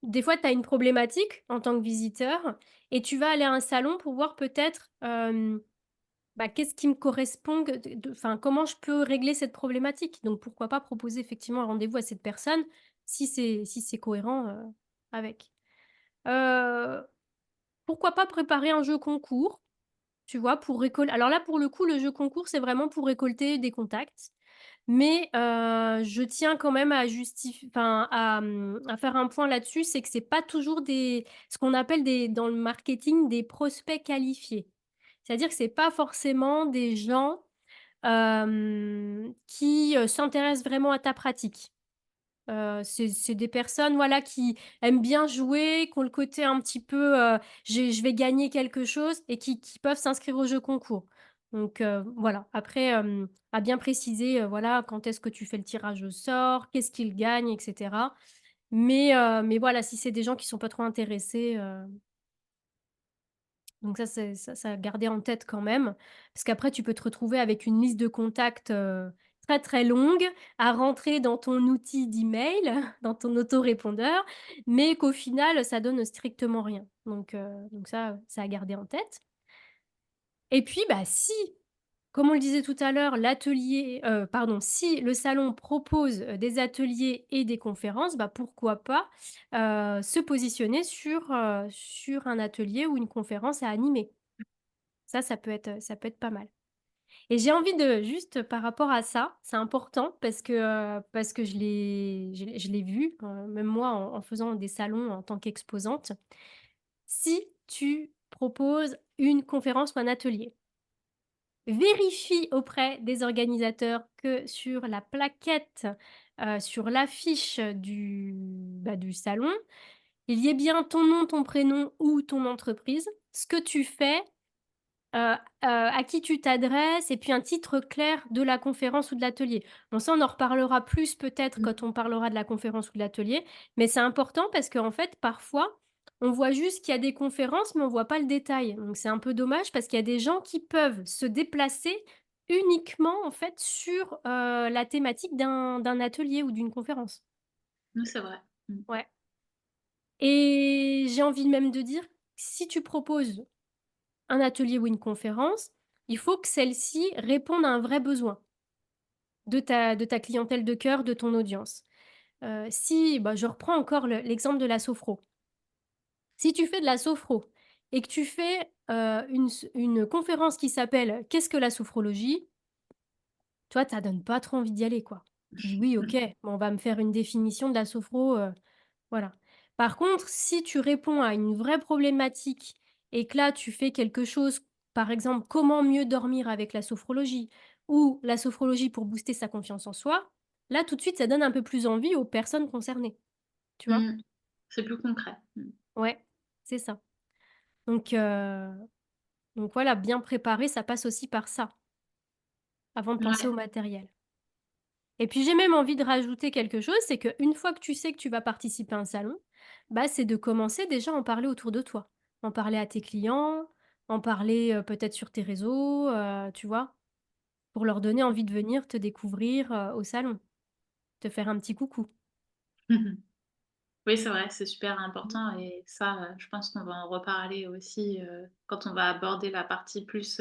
des fois tu as une problématique en tant que visiteur et tu vas aller à un salon pour voir peut-être, bah, qu'est-ce qui me correspond que de enfin, comment je peux régler cette problématique? Donc pourquoi pas proposer effectivement un rendez-vous à cette personne si c'est cohérent, avec. Heu, Pourquoi pas préparer un jeu concours, tu vois? Pour récol Alors là, pour le coup, le jeu concours, c'est vraiment pour récolter des contacts, mais je tiens quand même à à faire un point là-dessus, c'est que c'est pas toujours ce qu'on appelle dans le marketing, des prospects qualifiés. C'est-à-dire que c'est pas forcément des gens, qui, s'intéressent vraiment à ta pratique. C'est des personnes, voilà, qui aiment bien jouer, qui ont le côté un petit peu, je vais gagner quelque chose et qui peuvent s'inscrire au jeu concours. Donc voilà. Après, à bien préciser, voilà, quand est-ce que tu fais le tirage au sort, qu'est-ce qu'ils gagnent et cetera. Mais voilà, si c'est des gens qui sont pas trop intéressés, donc ça, c'est à garder en tête quand même, parce qu'après tu peux te retrouver avec une liste de contacts, très, très longue à rentrer dans ton outil d'email, dans ton autorépondeur, mais qu'au final, ça donne strictement rien. Donc ça, c'est à garder en tête et puis, bah, si, comme on le disait tout à l'heure, si le salon propose, des ateliers et des conférences, bah, pourquoi pas, se positionner sur un atelier ou une conférence à animer. Ça peut être pas mal et j'ai envie de juste par rapport à ça, c'est important parce que je l'ai vu, même moi en faisant des salons en tant qu'exposante. Si tu proposes une conférence ou un atelier, vérifie auprès des organisateurs que sur la plaquette, sur l'affiche du salon, il y ait bien ton nom, ton prénom ou ton entreprise, ce que tu fais, à qui tu t'adresses et puis un titre clair de la conférence ou de l'atelier. Bon ça, on en reparlera plus peut-être Mmh. quand on parlera de la conférence ou de l'atelier, mais c'est important parce qu'en fait, parfois, on voit juste qu'il y a des conférences, mais on voit pas le détail. Donc c'est un peu dommage parce qu'il y a des gens qui peuvent se déplacer uniquement, en fait, sur, la thématique d'un atelier ou d'une conférence. Oui, c'est vrai. Mmh. Ouais et j'ai envie même de dire, si tu proposes un atelier ou une conférence, il faut que celle-ci réponde à un vrai besoin de ta clientèle de cœur, de ton audience. Si bah, je reprends encore l'exemple de la sophro. Si tu fais de la sophro et que tu fais, une conférence qui s'appelle «Qu'est-ce que la sophrologie?» toi, ça donne pas trop envie d'y aller, quoi. Tu dis: «Oui, OK, bon, on va me faire une définition de la sophro, voilà. Par contre, si tu réponds à une vraie problématique et que là, tu fais quelque chose, par exemple, comment mieux dormir avec la sophrologie ou la sophrologie pour booster sa confiance en soi, là, tout de suite, ça donne un peu plus envie aux personnes concernées, tu vois? Mmh. C'est plus concret. Mmh. Ouais, c'est ça. Donc heu, donc voilà, bien préparer, ça passe aussi par ça, avant de penser Ouais. au matériel. Et puis j'ai même envie de rajouter quelque chose, c'est qu'une fois que tu sais que tu vas participer à un salon, bah, c'est de commencer déjà à en parler autour de toi. En parler à tes clients, en parler, peut-être sur tes réseaux, tu vois? Pour leur donner envie de venir te découvrir, au salon, te faire un petit coucou. Oui, c'est vrai, c'est super Mmh. important et ça, je pense qu'on va en reparler aussi, quand on va aborder la partie plus,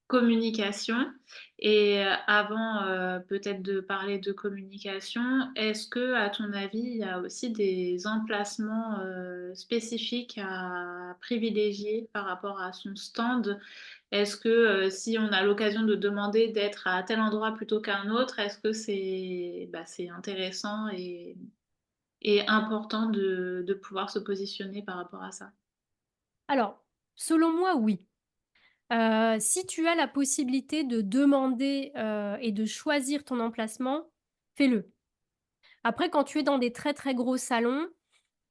communication et avant, peut-être de parler de communication, est-ce que, à ton avis, il y a aussi des emplacements, spécifiques à privilégier par rapport à son stand? Est-ce que, si on a l'occasion de demander d'être à tel endroit plutôt qu'un autre, est-ce que c'est, bah, c'est intéressant et important de pouvoir se positionner par rapport à ça? Alors, selon moi, oui. Si tu as la possibilité de demander, et de choisir ton emplacement, fais-le. Après quand tu es dans des très, très gros salons,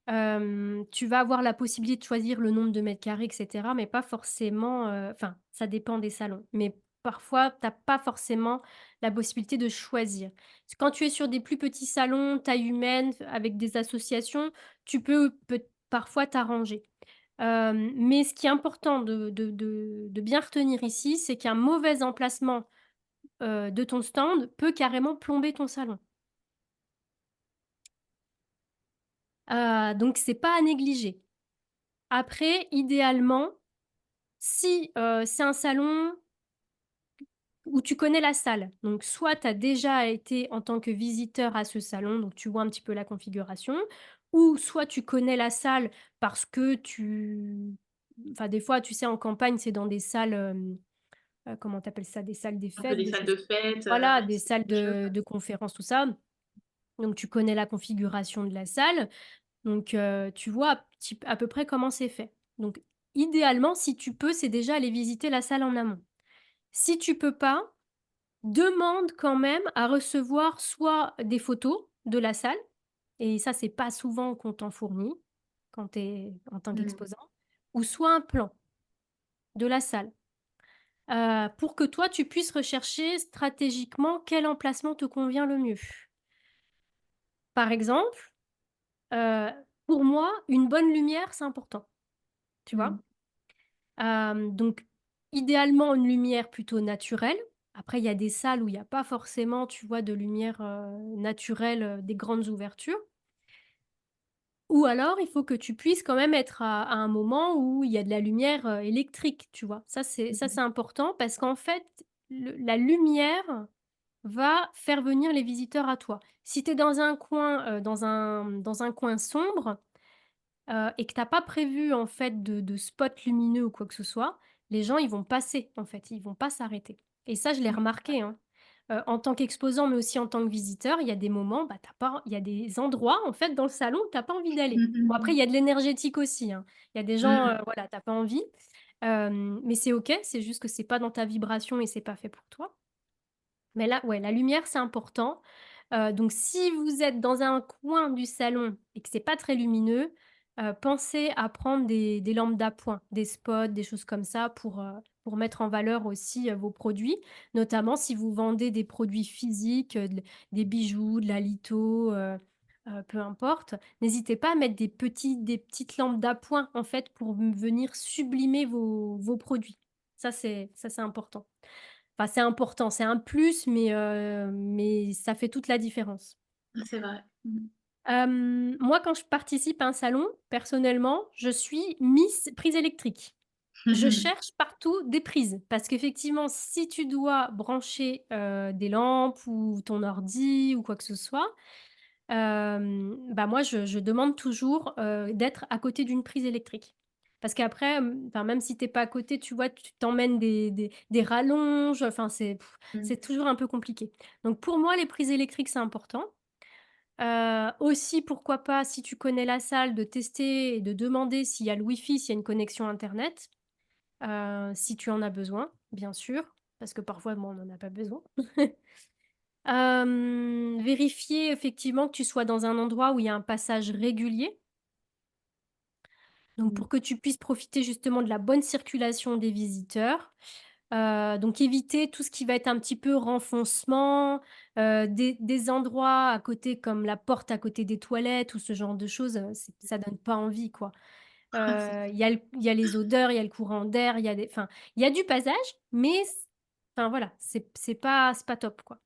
tu vas avoir la possibilité de choisir le nombre de mètres carrés et cetera, mais pas forcément, enfin, ça dépend des salons, mais parfois, tu as pas forcément la possibilité de choisir. Quand tu es sur des plus petits salons, taille humaine, avec des associations, tu peux parfois t'arranger. Mais ce qui est important de bien retenir ici, c'est qu'un mauvais emplacement, de ton stand peut carrément plomber ton salon. Donc c'est pas à négliger. Après, idéalement, si, c'est un salon où tu connais la salle, donc soit tu as déjà été en tant que visiteur à ce salon, donc tu vois un petit peu la configuration, ou soit tu connais la salle parce que enfin, des fois, tu sais, en campagne, c'est dans des salles, comment tu appelles ça? Des salles des Un peu fêtes, des des salles choses de fête, voilà, des ce salles genre de choses? de conférences, tout ça, donc tu connais la configuration de la salle. Donc, tu vois à peu près comment c'est fait. Donc, idéalement, si tu peux, c'est déjà aller visiter la salle en amont. Si tu peux pas, demande quand même à recevoir soit des photos de la salle et ça, c'est pas souvent qu'on t'en fournit quand tu es en tant Mmh. qu'exposant ou soit un plan de la salle, pour que toi, tu puisses rechercher stratégiquement quel emplacement te convient le mieux. Par exemple, heu, pour moi, une bonne lumière, c'est important, tu Mmh. vois? Donc idéalement une lumière plutôt naturelle. Après il y a des salles où il y a pas forcément, tu vois, de lumière, naturelle, des grandes ouvertures. Ou alors il faut que tu puisses quand même être à un moment où il y a de la lumière, électrique, tu vois? Mmh. C'est important parce qu'en fait, la lumière va faire venir les visiteurs à toi. Si tu es dans un coin, dans un coin sombre, et que tu as pas prévu en fait de spot lumineux ou quoi que ce soit, les gens ils vont passer en fait, ils vont pas s'arrêter et ça je l'ai remarqué, hein. En tant qu'exposant, mais aussi en tant que visiteur, il y a des moments, bah, tu pas il y a des endroits en fait dans le salon où tu as pas envie d'aller. Bon après il y a de l'énergétique aussi, hein. Il y a des gens, Mmh. voilà, tu as pas envie, mais c'est OK, c'est juste que c'est pas dans ta vibration et c'est pas fait pour toi. Mais là, ouais, la lumière, c'est important. Donc si vous êtes dans un coin du salon et que c'est pas très lumineux, pensez à prendre des lampes d'appoint, des spots, des choses comme ça pour mettre en valeur aussi, vos produits, notamment si vous vendez des produits physiques, des bijoux, de la litho, peu importe. N'hésitez pas à mettre des petites lampes d'appoint, en fait, pour venir sublimer vos produits. Ça, c'est important. Enfin, c'est important, c'est un plus, mais ça fait toute la différence. C'est vrai. Mmh. Moi, quand je participe à un salon, personnellement, je suis Miss prise électrique. Je cherche partout des prises parce qu'effectivement, si tu dois brancher, des lampes ou ton ordi ou quoi que ce soit, bah, moi, je demande toujours, d'être à côté d'une prise électrique. Parce qu'après, enfin, même si tu es pas à côté, tu vois, tu t'emmènes des rallonges, enfin, Mmh. c'est toujours un peu compliqué. Donc pour moi, les prises électriques, c'est important. Aussi, pourquoi pas, si tu connais la salle, de tester et de demander s'il y a le wifi, s'il y a une connexion internet, si tu en as besoin, bien sûr, parce que parfois, bon, on n'en a pas besoin. Vérifier effectivement que tu sois dans un endroit où il y a un passage régulier, donc Mmh. pour que tu puisses profiter justement de la bonne circulation des visiteurs. Donc éviter tout ce qui va être un petit peu renfoncement, des endroits à côté comme la porte à côté des toilettes ou ce genre de choses, ça donne pas envie, quoi. Il y a les odeurs, il y a le courant d'air, il y a du passage, mais enfin voilà, c'est pas top, quoi.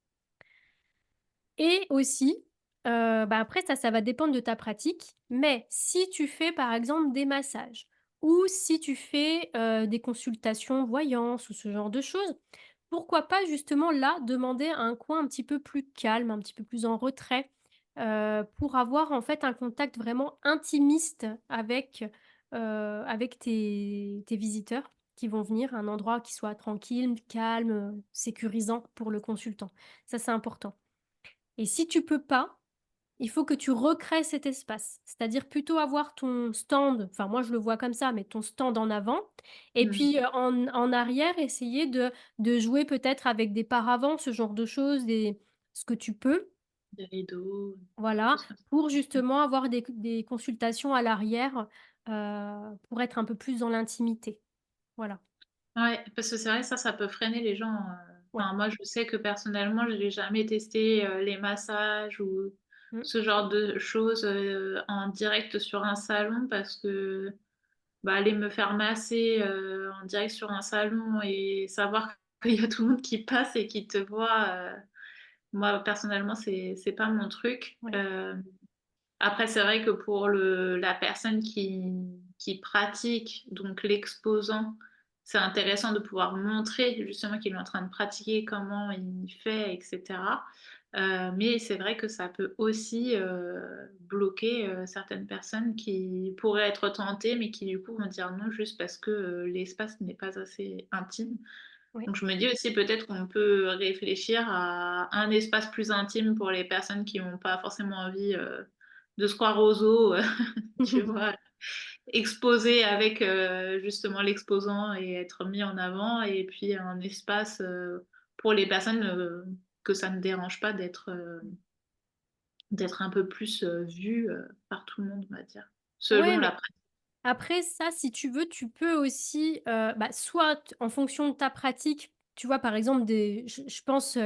Et aussi, bah, après ça va dépendre de ta pratique, mais si tu fais par exemple des massages ou si tu fais, des consultations voyance ou ce genre de choses, pourquoi pas justement là demander un coin un petit peu plus calme, un petit peu plus en retrait, pour avoir en fait un contact vraiment intimiste avec tes visiteurs qui vont venir, un endroit qui soit tranquille, calme, sécurisant pour le consultant. Ça, c'est important. Et si tu peux pas, il faut que tu recrées cet espace. C'est-à-dire plutôt avoir ton stand, enfin moi je le vois comme ça, mais ton stand en avant et Mmh. puis, en arrière essayer de jouer peut-être avec des paravents, ce genre de choses, ce que tu peux, Des rideaux, voilà, choses comme ça. pour justement avoir des consultations à l'arrière, pour être un peu plus dans l'intimité. Voilà. Ouais, parce que c'est vrai, ça peut freiner les gens, Ouais. enfin, moi, je sais que personnellement, je n'ai jamais testé, les massages ou Mmh. ce genre de choses, en direct sur un salon parce que, bah, aller me faire masser, en direct sur un salon et savoir qu'il y a tout le monde qui passe et qui te voit, moi, personnellement, c'est pas mon truc. Ouais. Après, c'est vrai que pour la personne qui pratique, donc l'exposant, c'est intéressant de pouvoir montrer justement qu'il est en train de pratiquer, comment il fait, et cetera. Mais c'est vrai que ça peut aussi, bloquer, certaines personnes qui pourraient être tentées, mais qui du coup vont dire non juste parce que, l'espace n'est pas assez intime. Ouais. Donc je me dis aussi peut-être qu'on peut réfléchir à un espace plus intime pour les personnes qui ont pas forcément envie, de se croire aux os, tu vois? Exposées avec, justement l'exposant et être mis en avant et puis un espace, pour les personnes, que ça ne dérange pas d'être un peu plus, vues, par tout le monde, on va dire, Ouais, selon la mais pratique. après ça, si tu veux, tu peux aussi, bah, soit en fonction de ta pratique, tu vois, par exemple, je pense,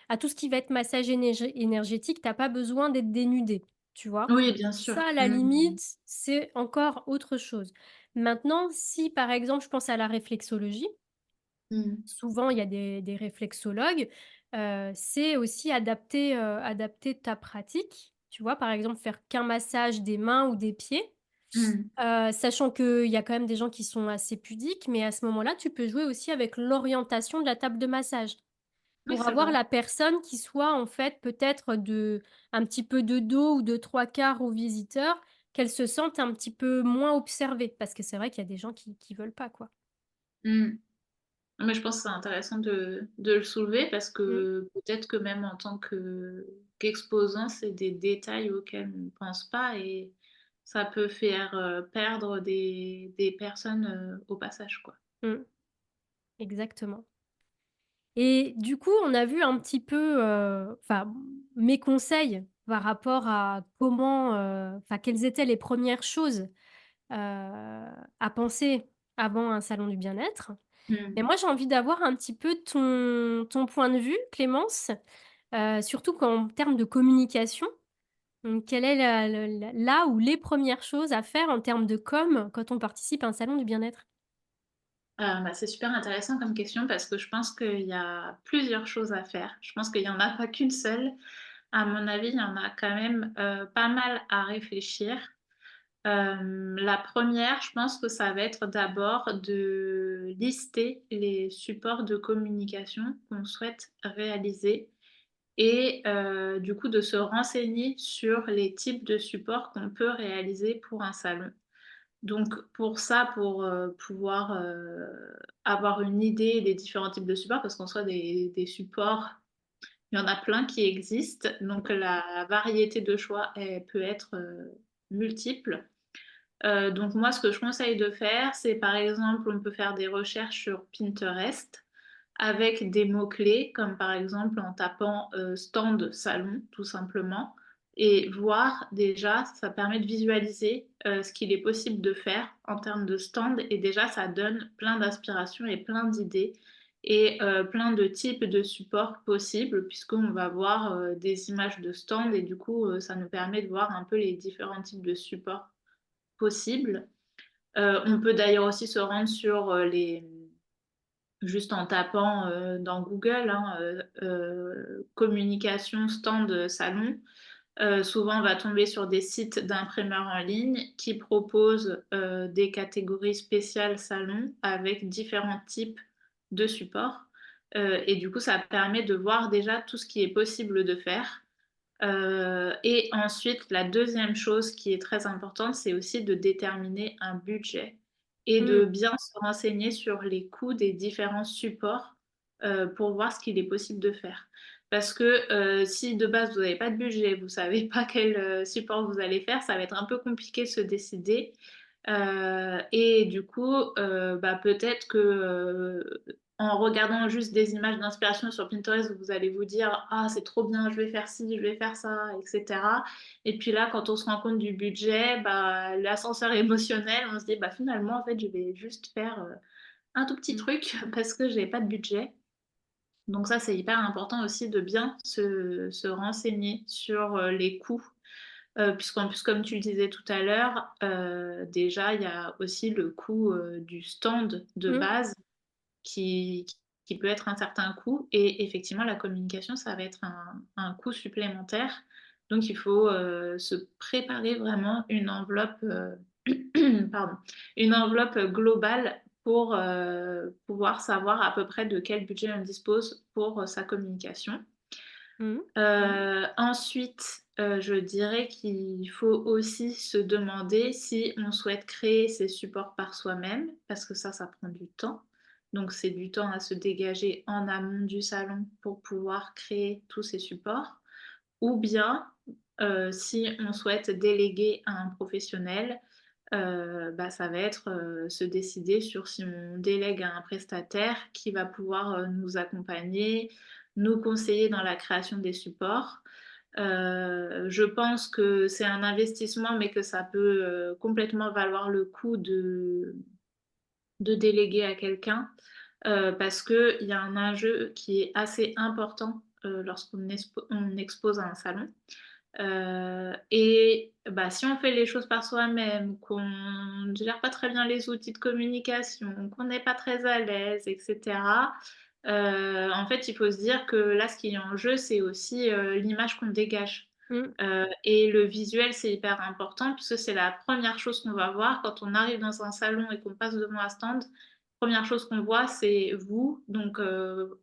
à tout ce qui va être massage énergétique, tu as pas besoin d'être dénudé, tu vois? Oui, bien sûr. Ça, à la Mmh. limite, c'est encore autre chose. Maintenant, si, par exemple, je pense à la réflexologie, Mmh. souvent il y a des réflexologues, c'est aussi adapter ta pratique, tu vois? Par exemple, faire qu'un massage des mains ou des pieds. Mmh. Sachant qu'il y a quand même des gens qui sont assez pudiques, mais à ce moment-là, tu peux jouer aussi avec l'orientation de la table de massage. Oui, Pour c'est avoir vrai. la personne qui soit en fait peut-être un petit peu de dos ou de 3/4 aux visiteurs, qu'elle se sente un petit peu moins observée. Parce que c'est vrai qu'il y a des gens qui veulent pas, quoi. Mmh. Mais je pense que c'est intéressant de le soulever parce Mmh, que peut-être que même en tant qu'exposant, c'est des détails auxquels on ne pense pas et ça peut faire, perdre des personnes, au passage, quoi. mmh, exactement. Et du coup, on a vu un petit peu, enfin, mes conseils par rapport à comment, enfin, quelles étaient les premières choses à penser avant un salon du bien-être. Mmh. Mais moi, j'ai envie d'avoir un petit peu ton point de vue, Clémence, surtout qu'en termes de communication. Quelle est la ou les premières choses à faire en termes de com quand on participe à un salon du bien-être? Bah, c'est super intéressant comme question parce que je pense qu'il y a plusieurs choses à faire. Je pense qu'il y en a pas qu'une seule. À mon avis, il y en a quand même, pas mal à réfléchir. La première, je pense que ça va être d'abord de lister les supports de communication qu'on souhaite réaliser et du coup de se renseigner sur les types de supports qu'on peut réaliser pour un salon. Donc pour ça, pour, pouvoir, avoir une idée des différents types de supports, parce qu'en soi des supports, il y en a plein qui existent, donc la variété de choix, elle peut être, multiple. Donc moi, ce que je conseille de faire, c'est par exemple, on peut faire des recherches sur Pinterest avec des mots-clés, comme par exemple en tapant, stand salon, tout simplement et voir déjà, ça permet de visualiser, ce qu'il est possible de faire en termes de stand et déjà ça donne plein d'inspiration et plein d'idées et plein de types de supports possibles puisqu'on va voir, des images de stand et du coup, ça nous permet de voir un peu les différents types de supports possibles. On peut d'ailleurs aussi se rendre sur, les juste en tapant, dans Google, hein, communication stand, salon. Souvent, on va tomber sur des sites d'imprimeurs en ligne qui proposent, des catégories spéciales salon avec différents types de supports, et du coup, ça permet de voir déjà tout ce qui est possible de faire. Et ensuite, la deuxième chose qui est très importante, c'est aussi de déterminer un budget et de Mmh. bien se renseigner sur les coûts des différents supports, pour voir ce qu'il est possible de faire. Parce que, si de base vous n'avez pas de budget, vous savez pas quel, support vous allez faire, ça va être un peu compliqué de se décider, et du coup, bah, peut-être que, en regardant juste des images d'inspiration sur Pinterest, vous allez vous dire: «Ah, c'est trop bien, je vais faire ci, je vais faire ça» et cetera et puis là, quand on se rend compte du budget, bah, l'ascenseur émotionnel, on se dit: «Bah, finalement, en fait, je vais juste faire, un tout petit Mmh. truc parce que j'ai pas de budget». Donc ça, c'est hyper important aussi de bien se renseigner sur, les coûts, puisqu'en plus, comme tu le disais tout à l'heure, déjà, il y a aussi le coût, du stand de Mmh. base qui qui peut être un certain coût et effectivement la communication, ça va être un coût supplémentaire. Donc il faut, se préparer vraiment une enveloppe, pardon, une enveloppe, globale pour, pouvoir savoir à peu près de quel budget on dispose pour, sa communication. Mmh. Ensuite, je dirais qu'il faut aussi se demander si on souhaite créer ces supports par soi-même, parce que ça prend du temps. Donc c'est du temps à se dégager en amont du salon pour pouvoir créer tous ces supports. Ou bien, si on souhaite déléguer à un professionnel, bah, ça va être, se décider sur si on délègue à un prestataire qui va pouvoir, nous accompagner, nous conseiller dans la création des supports. Je pense que c'est un investissement, mais que ça peut, complètement valoir le coup de déléguer à quelqu'un, parce qu'il y a un enjeu qui est assez important, lorsqu'on on expose à un salon. Et bah, si on fait les choses par soi-même, qu'on ne gère pas très bien les outils de communication, qu'on n'est pas très à l'aise et cetera, en fait, il faut se dire que là, ce qui est en jeu, c'est aussi, l'image qu'on dégage. Mmh. Et le visuel, c'est hyper important puisque c'est la première chose qu'on va voir quand on arrive dans un salon et qu'on passe devant un stand. Première chose qu'on voit, c'est vous, donc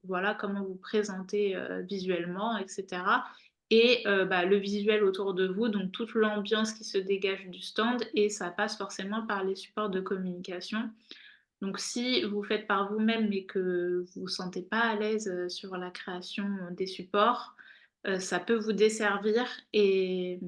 voilà comment vous présentez, visuellement et cetera et bah, le visuel autour de vous, donc toute l'ambiance qui se dégage du stand et ça passe forcément par les supports de communication. Donc si vous faites par vous-même, mais que vous vous sentez pas à l'aise, sur la création, des supports, ça peut vous desservir et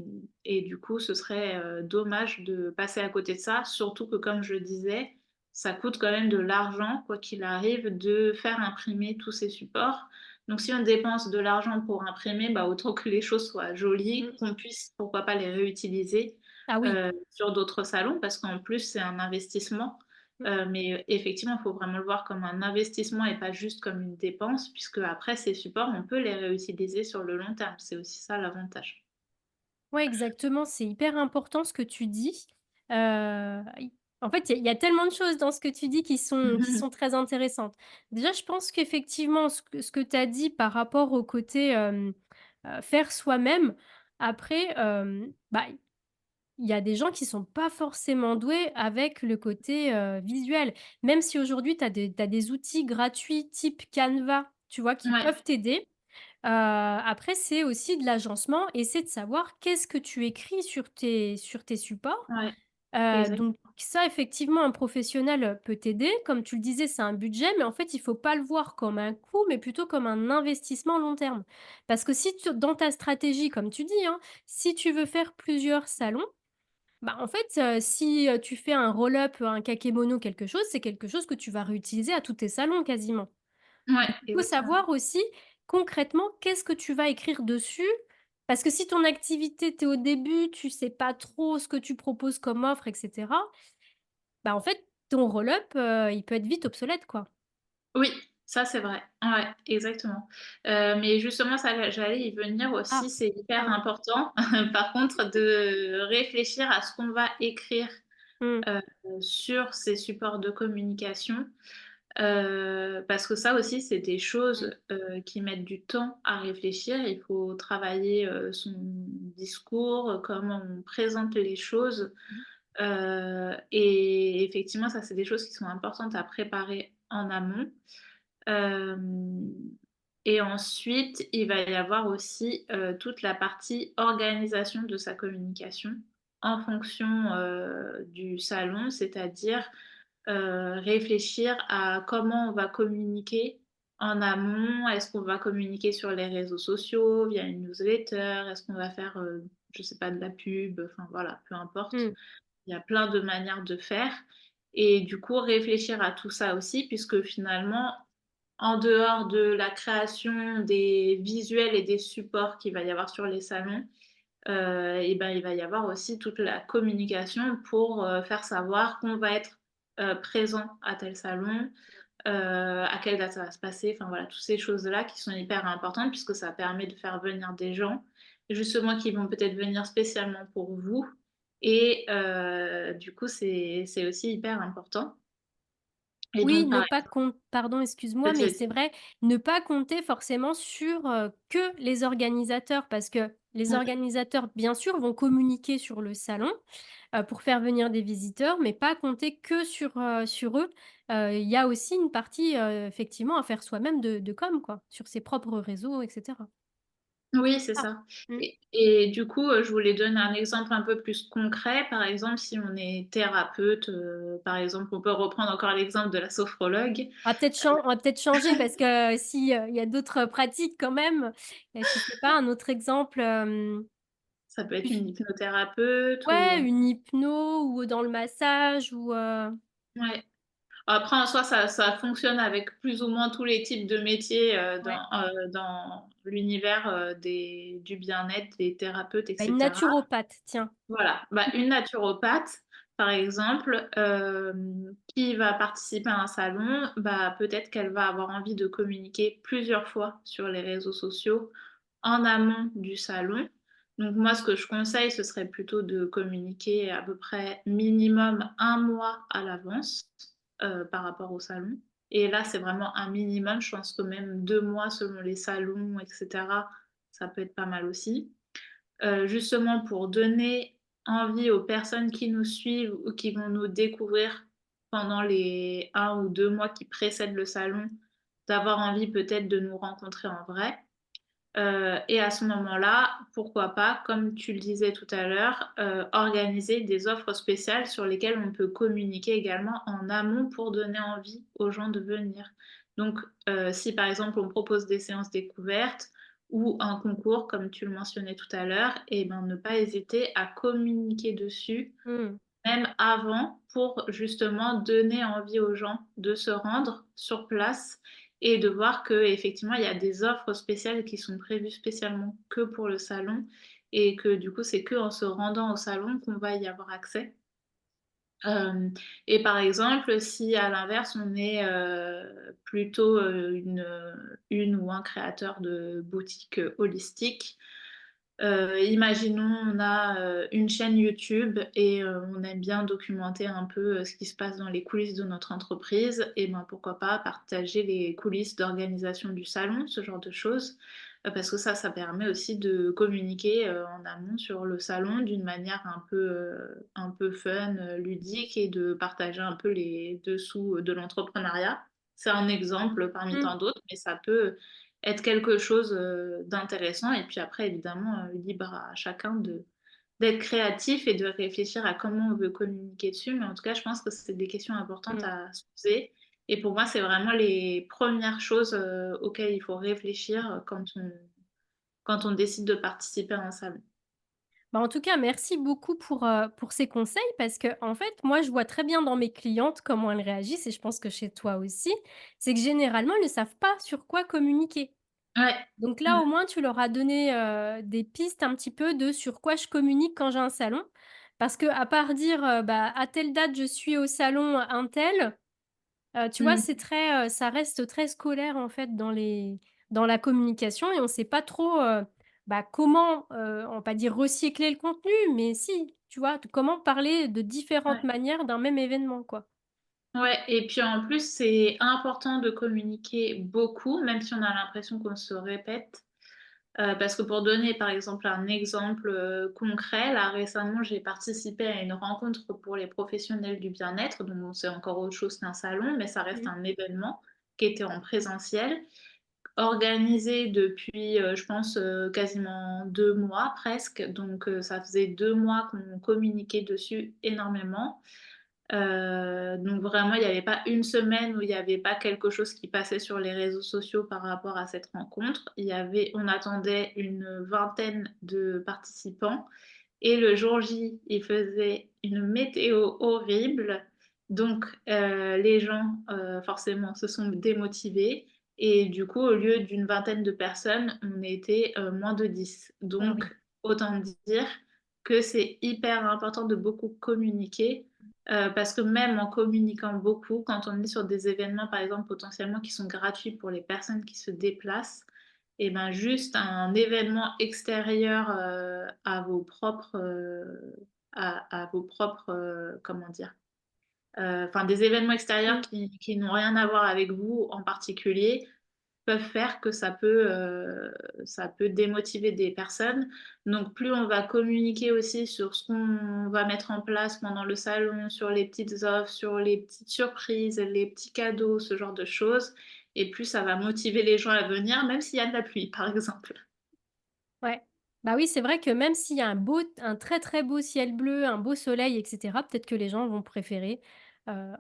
du coup, ce serait, dommage de passer à côté de ça. Surtout que comme je disais, ça coûte quand même de l'argent, quoi qu'il arrive, de faire imprimer tous ces supports. Donc si on dépense de l'argent pour imprimer, bah, autant que les choses soient jolies, Mmh. qu'on puisse, pourquoi pas, les réutiliser, Ah oui. sur d'autres salons parce qu'en plus, c'est un investissement. Mmh. Mais effectivement, il faut vraiment le voir comme un investissement et pas juste comme une dépense puisque après ces supports, on peut les réutiliser sur le long terme. C'est aussi ça l'avantage. Ouais, exactement, c'est hyper important ce que tu dis. I En fait, il y a tellement de choses dans ce que tu dis qui sont très intéressantes. Déjà, je pense qu'effectivement, ce que tu as dit par rapport au côté, faire soi-même, après, bah, il y a des gens qui sont pas forcément doués avec le côté, visuel. Même si aujourd'hui tu as des outils gratuits type Canva, tu vois, qui Ouais, peuvent t'aider. Après, c'est aussi de l'agencement et c'est de savoir qu'est-ce que tu écris sur tes supports. ouais, Donc exactement. ça, effectivement, un professionnel, peut t'aider. Comme tu le disais, c'est un budget, mais en fait, il faut pas le voir comme un coût, mais plutôt comme un investissement long terme. Parce que si tu dans ta stratégie, comme tu dis, hein, si tu veux faire plusieurs salons, bah, en fait, si, tu fais un roll-up, un kakémono, quelque chose, c'est quelque chose que tu vas réutiliser à tous tes salons quasiment. Ouais, Donc il faut exactement. savoir aussi concrètement qu'est-ce que tu vas écrire dessus. Parce que si ton activité, tu es au début, tu sais pas trop ce que tu proposes comme offre et cetera, bah, en fait, ton roll-up, il peut être vite obsolète, quoi. Oui, ça c'est vrai. Ouais, exactement. Mais justement ça, j'allais y venir Ah, aussi, c'est hyper pardon. important par contre de réfléchir à ce qu'on va écrire, Mmh. heu, sur ces supports de communication, parce que ça aussi c'est des Mmh. choses, qui mettent du temps à réfléchir. Il faut travailler, son discours, comment on présente les choses, Mmh. et effectivement ça c'est des choses qui sont importantes à préparer en amont. Hem Et ensuite, il va y avoir aussi, toute la partie organisation de sa communication en fonction, du salon, c'est-à-dire, réfléchir à comment on va communiquer en amont. Est-ce qu'on va communiquer sur les réseaux sociaux, via une newsletter? Est-ce qu'on va faire, je sais pas, de la pub? Enfin voilà, peu importe. Mmh. Il y a plein de manières de faire et du coup réfléchir à tout ça aussi puisque finalement en dehors de la création des visuels et des supports qu'il va y avoir sur les salons, et ben, il va y avoir aussi toute la communication pour, faire savoir qu'on va être, présent à tel salon, à quelle date ça va se passer, enfin voilà, toutes ces choses-là qui sont hyper importantes puisque ça permet de faire venir des gens, justement qui vont peut-être venir spécialement pour vous et du coup c'est aussi hyper important et Oui, donc ne par pas compter. Pardon, excuse-moi, mais vas-y, c'est vrai, ne pas compter forcément sur, que les organisateurs. Parce que les vas-y. organisateurs, bien sûr, vont communiquer sur le salon, pour faire venir des visiteurs, mais pas compter que sur eux. Il y a aussi une partie, effectivement à faire soi-même de com, quoi, sur ses propres réseaux et cetera. Oui, c'est Ah. ça Mmh. et du coup, je voulais donner un exemple un peu plus concret. Par exemple, si on est thérapeute, par exemple, on peut reprendre encore l'exemple de la sophrologue. On va peut-être changer parce que si, il y a d'autres pratiques quand même, je sais pas, un autre exemple, Ça peut être plus une hypnothérapeute ou ouais, une hypno ou dans le massage ou ouais. Après en soi, ça fonctionne avec plus ou moins tous les types de métiers, ouais, dans l'univers, des du bien-être, des thérapeutes et bah, une cetera. naturopathe, tiens. Voilà, bah, une naturopathe, par exemple, qui va participer à un salon, bah, peut-être qu'elle va avoir envie de communiquer plusieurs fois sur les réseaux sociaux en amont du salon. Donc moi, ce que je conseille, ce serait plutôt de communiquer à peu près minimum un mois à l'avance, par rapport au salon et là, c'est vraiment un minimum. Je pense que même 2 mois selon les salons et cetera, ça peut être pas mal aussi. Justement pour donner envie aux personnes qui nous suivent ou qui vont nous découvrir pendant les 1 ou 2 mois qui précèdent le salon, d'avoir envie peut-être de nous rencontrer en vrai. Et à ce moment-là, pourquoi pas, comme tu le disais tout à l'heure, organiser des offres spéciales sur lesquelles on peut communiquer également en amont pour donner envie aux gens de venir. Donc, si par exemple on propose des séances découvertes ou un concours comme tu le mentionnais tout à l'heure et ben, ne pas hésiter à communiquer dessus Mmh. même avant, pour justement donner envie aux gens de se rendre sur place et de voir qu'effectivement, il y a des offres spéciales qui sont prévues spécialement que pour le salon et que du coup, c'est qu'en se rendant au salon qu'on va y avoir accès. Hem et par exemple, si à l'inverse, on est, plutôt, une ou un créateur de boutique, holistique, imaginons on a, une chaîne YouTube et on aime bien documenter un peu, ce qui se passe dans les coulisses de notre entreprise et ben, pourquoi pas partager les coulisses d'organisation du salon, ce genre de choses. Parce que ça permet aussi de communiquer, en amont sur le salon d'une manière un peu fun, ludique et de partager un peu les dessous, de l'entrepreneuriat. C'est un exemple parmi Mmh. tant d'autres, mais ça peut être quelque chose, d'intéressant et puis après évidemment, libre à chacun de d'être créatif et de réfléchir à comment on veut communiquer dessus. Mais en tout cas, je pense que c'est des questions importantes Mmh. à se poser et pour moi, c'est vraiment les premières choses, auxquelles il faut réfléchir, quand on décide de participer à un salon. Bah, en tout cas, merci beaucoup pour ces conseils parce que en fait, moi, je vois très bien dans mes clientes comment elles réagissent et je pense que chez toi aussi. C'est que généralement, elles ne savent pas sur quoi communiquer. Ouais. Donc là, Mmh. au moins, tu leur as donné, des pistes un petit peu de sur quoi je communique quand j'ai un salon. Parce que à part dire, bah, à telle date, je suis au salon untel, tu vois, Mmh. c'est très, ça reste très scolaire, en fait, dans la communication et on sait pas trop, bah, comment, on va pas dire recycler le contenu, mais si, tu vois? Comment parler de différentes Ouais. manières d'un même événement, quoi. Ouais et puis en plus, c'est important de communiquer beaucoup, même si on a l'impression qu'on se répète. Parce que pour donner par exemple un exemple, concret, là récemment j'ai participé à une rencontre pour les professionnels du bien-être, donc bon c'est encore autre chose qu'un salon, mais ça reste Mmh. un événement qui était en présentiel, organisé depuis, je pense, quasiment 2 mois presque, donc ça faisait 2 mois qu'on communiquait dessus énormément. Donc vraiment, il y avait pas une semaine où il y avait pas quelque chose qui passait sur les réseaux sociaux par rapport à cette rencontre. On attendait une vingtaine de participants et le jour J, il faisait une météo horrible. Donc les gens, forcément se sont démotivés et du coup, au lieu d'une vingtaine de personnes, on était, moins de 10. Ah Donc oui. autant dire que c'est hyper important de beaucoup communiquer, parce que même en communiquant beaucoup, quand on est sur des événements, par exemple, potentiellement qui sont gratuits pour les personnes qui se déplacent et ben, juste un événement extérieur, à vos propres, comment dire? Enfin des événements extérieurs Mmh. qui n'ont rien à voir avec vous en particulier, peuvent faire que ça peut démotiver des personnes. Donc plus on va communiquer aussi sur ce qu'on va mettre en place pendant le salon, sur les petites offres, sur les petites surprises, les petits cadeaux, ce genre de choses et plus ça va motiver les gens à venir, même s'il y a de la pluie, par exemple. Ouais. Bah, oui, c'est vrai que même s'il y a un très, très beau ciel bleu, un beau soleil et cetera, peut-être que les gens vont préférer,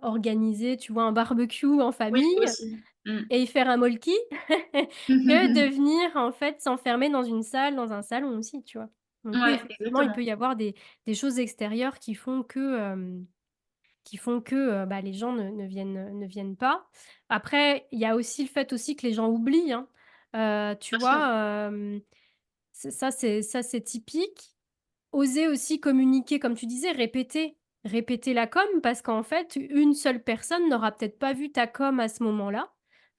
organiser, tu vois, un barbecue en Oui, famille aussi. Mmh. et y faire un molki que de venir, en fait, s'enfermer dans une salle, dans un salon aussi, tu vois? Donc oui, Ouais, effectivement, il exactement. peut y avoir des choses extérieures qui font que, bah, les gens ne viennent pas. Après, il y a aussi le fait aussi que les gens oublient, hein. Tu Bien sûr. vois, c'est typique. Oser aussi communiquer, comme tu disais, répéter la com parce qu'en fait, une seule personne n'aura peut-être pas vu ta com à ce moment-là.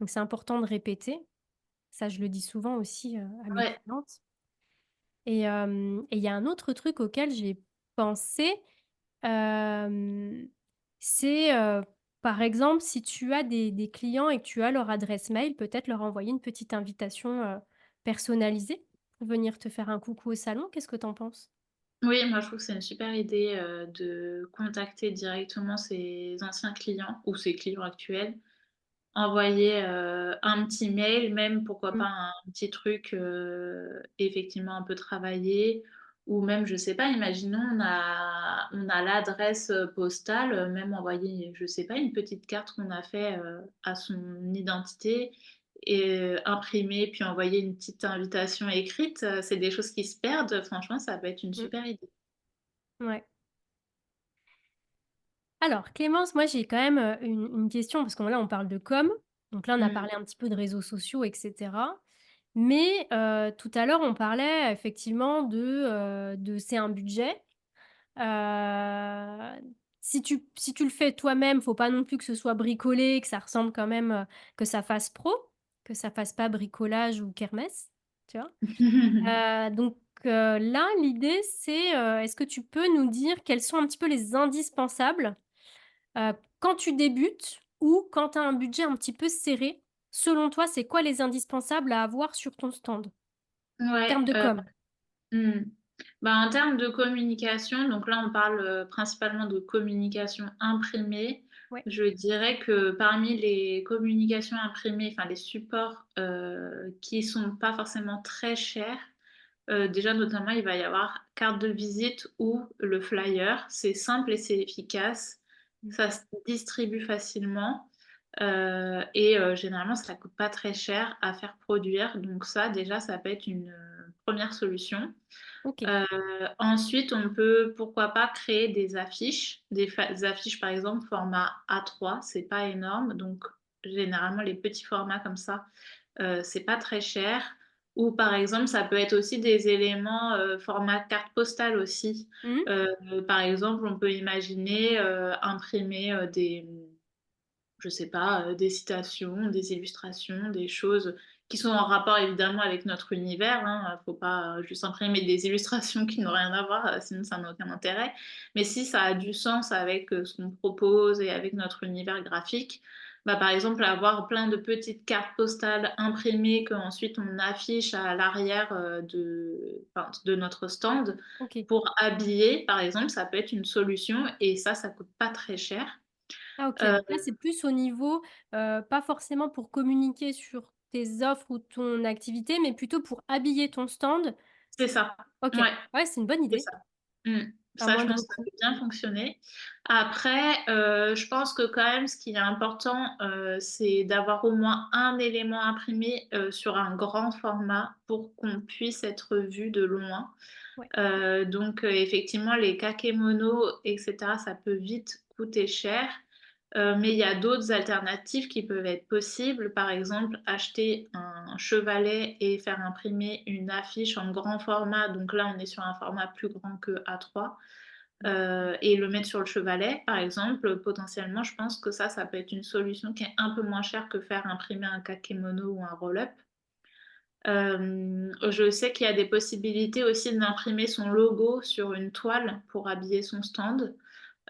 Donc c'est important de répéter. Ça, je le dis souvent aussi, à mes Ouais, clientes et il y a un autre truc auquel j'ai pensé, hem, c'est, par exemple, si tu as des clients et que tu as leur adresse mail, peut-être leur envoyer une petite invitation, personnalisée pour venir te faire un coucou au salon. Qu'est-ce que tu en penses? oui, moi je trouve que c'est une super idée, de contacter directement ses anciens clients ou ses clients actuels. Envoyer, un petit mail, même pourquoi pas Mmh. un petit truc, effectivement un peu travaillé ou même je sais pas, imaginons on a l'adresse, postale, même envoyer, je sais pas, une petite carte qu'on a fait, à son identité et imprimer puis envoyer une petite invitation écrite, c'est des choses qui se perdent, franchement ça peut être une Mmh. super idée. Ouais. Alors Clémence, moi j'ai quand même, une question parce que là on parle de com, donc là on a Mmh. parlé un petit peu de réseaux sociaux et cetera. Mais, tout à l'heure on parlait effectivement de c'est un budget. Heu, si tu le fais toi-même, faut pas non plus que ce soit bricolé, que ça ressemble quand même, que ça fasse pro, que ça fasse pas bricolage ou kermesse, tu vois? Donc là, l'idée c'est, est-ce que tu peux nous dire quels sont un petit peu les indispensables, quand tu débutes ou quand tu as un budget un petit peu serré? Selon toi, c'est quoi les indispensables à avoir sur ton stand? En Ouais, termes de com? mmh. Bah, en termes de communication, donc là, on parle, principalement de communication imprimée. Ouais. Je dirais que parmi les communications imprimées, enfin les supports, qui sont pas forcément très chers, déjà notamment, il va y avoir carte de visite ou le flyer. C'est simple et c'est efficace. Mmh. Ça se distribue facilement, généralement ça coûte pas très cher à faire produire. Donc ça déjà, ça peut être une, 1re solution. OK. Heu, Ensuite, on peut, pourquoi pas, créer des affiches, des affiches, par exemple, format A3, c'est pas énorme, donc généralement, les petits formats comme ça, c'est pas très cher. Ou par exemple, ça peut être aussi des éléments, format carte postale aussi. Mmh mh. Heu, Par exemple, on peut imaginer, imprimer, je sais pas, des citations, des illustrations, des choses qui sont en rapport évidemment avec notre univers, hein. Faut pas, juste imprimer des illustrations qui n'ont rien à voir, sinon ça n'a aucun intérêt. Mais si ça a du sens avec, ce qu'on propose et avec notre univers graphique, bah, par exemple, avoir plein de petites cartes postales imprimées qu'ensuite on affiche à l'arrière, de notre stand OK. pour habiller, par exemple, ça peut être une solution et ça coûte pas très cher. Ah OK, donc là, Heu c'est plus au niveau, pas forcément pour communiquer sur tes offres ou ton activité, mais plutôt pour habiller ton stand. C'est ça. OK. Ouais, Ouais, c'est une bonne c'est idée. ça. Mmh. À Ça, je moindre pense que ça coût. peut bien fonctionner. Après, je pense que quand même ce qui est important, c'est d'avoir au moins un élément imprimé, sur un grand format pour qu'on puisse être vu de loin. Ouais. Effectivement, les kakémonos et cetera, ça peut vite coûter cher, mais il y a d'autres alternatives qui peuvent être possibles. Par exemple, acheter un chevalet et faire imprimer une affiche en grand format, donc là, on est sur un format plus grand que A3, Mmh. et le mettre sur le chevalet, par exemple. Potentiellement, je pense que ça peut être une solution qui est un peu moins chère que faire imprimer un kakémono ou un roll-up. Je sais qu'il y a des possibilités aussi d'imprimer son logo sur une toile pour habiller son stand.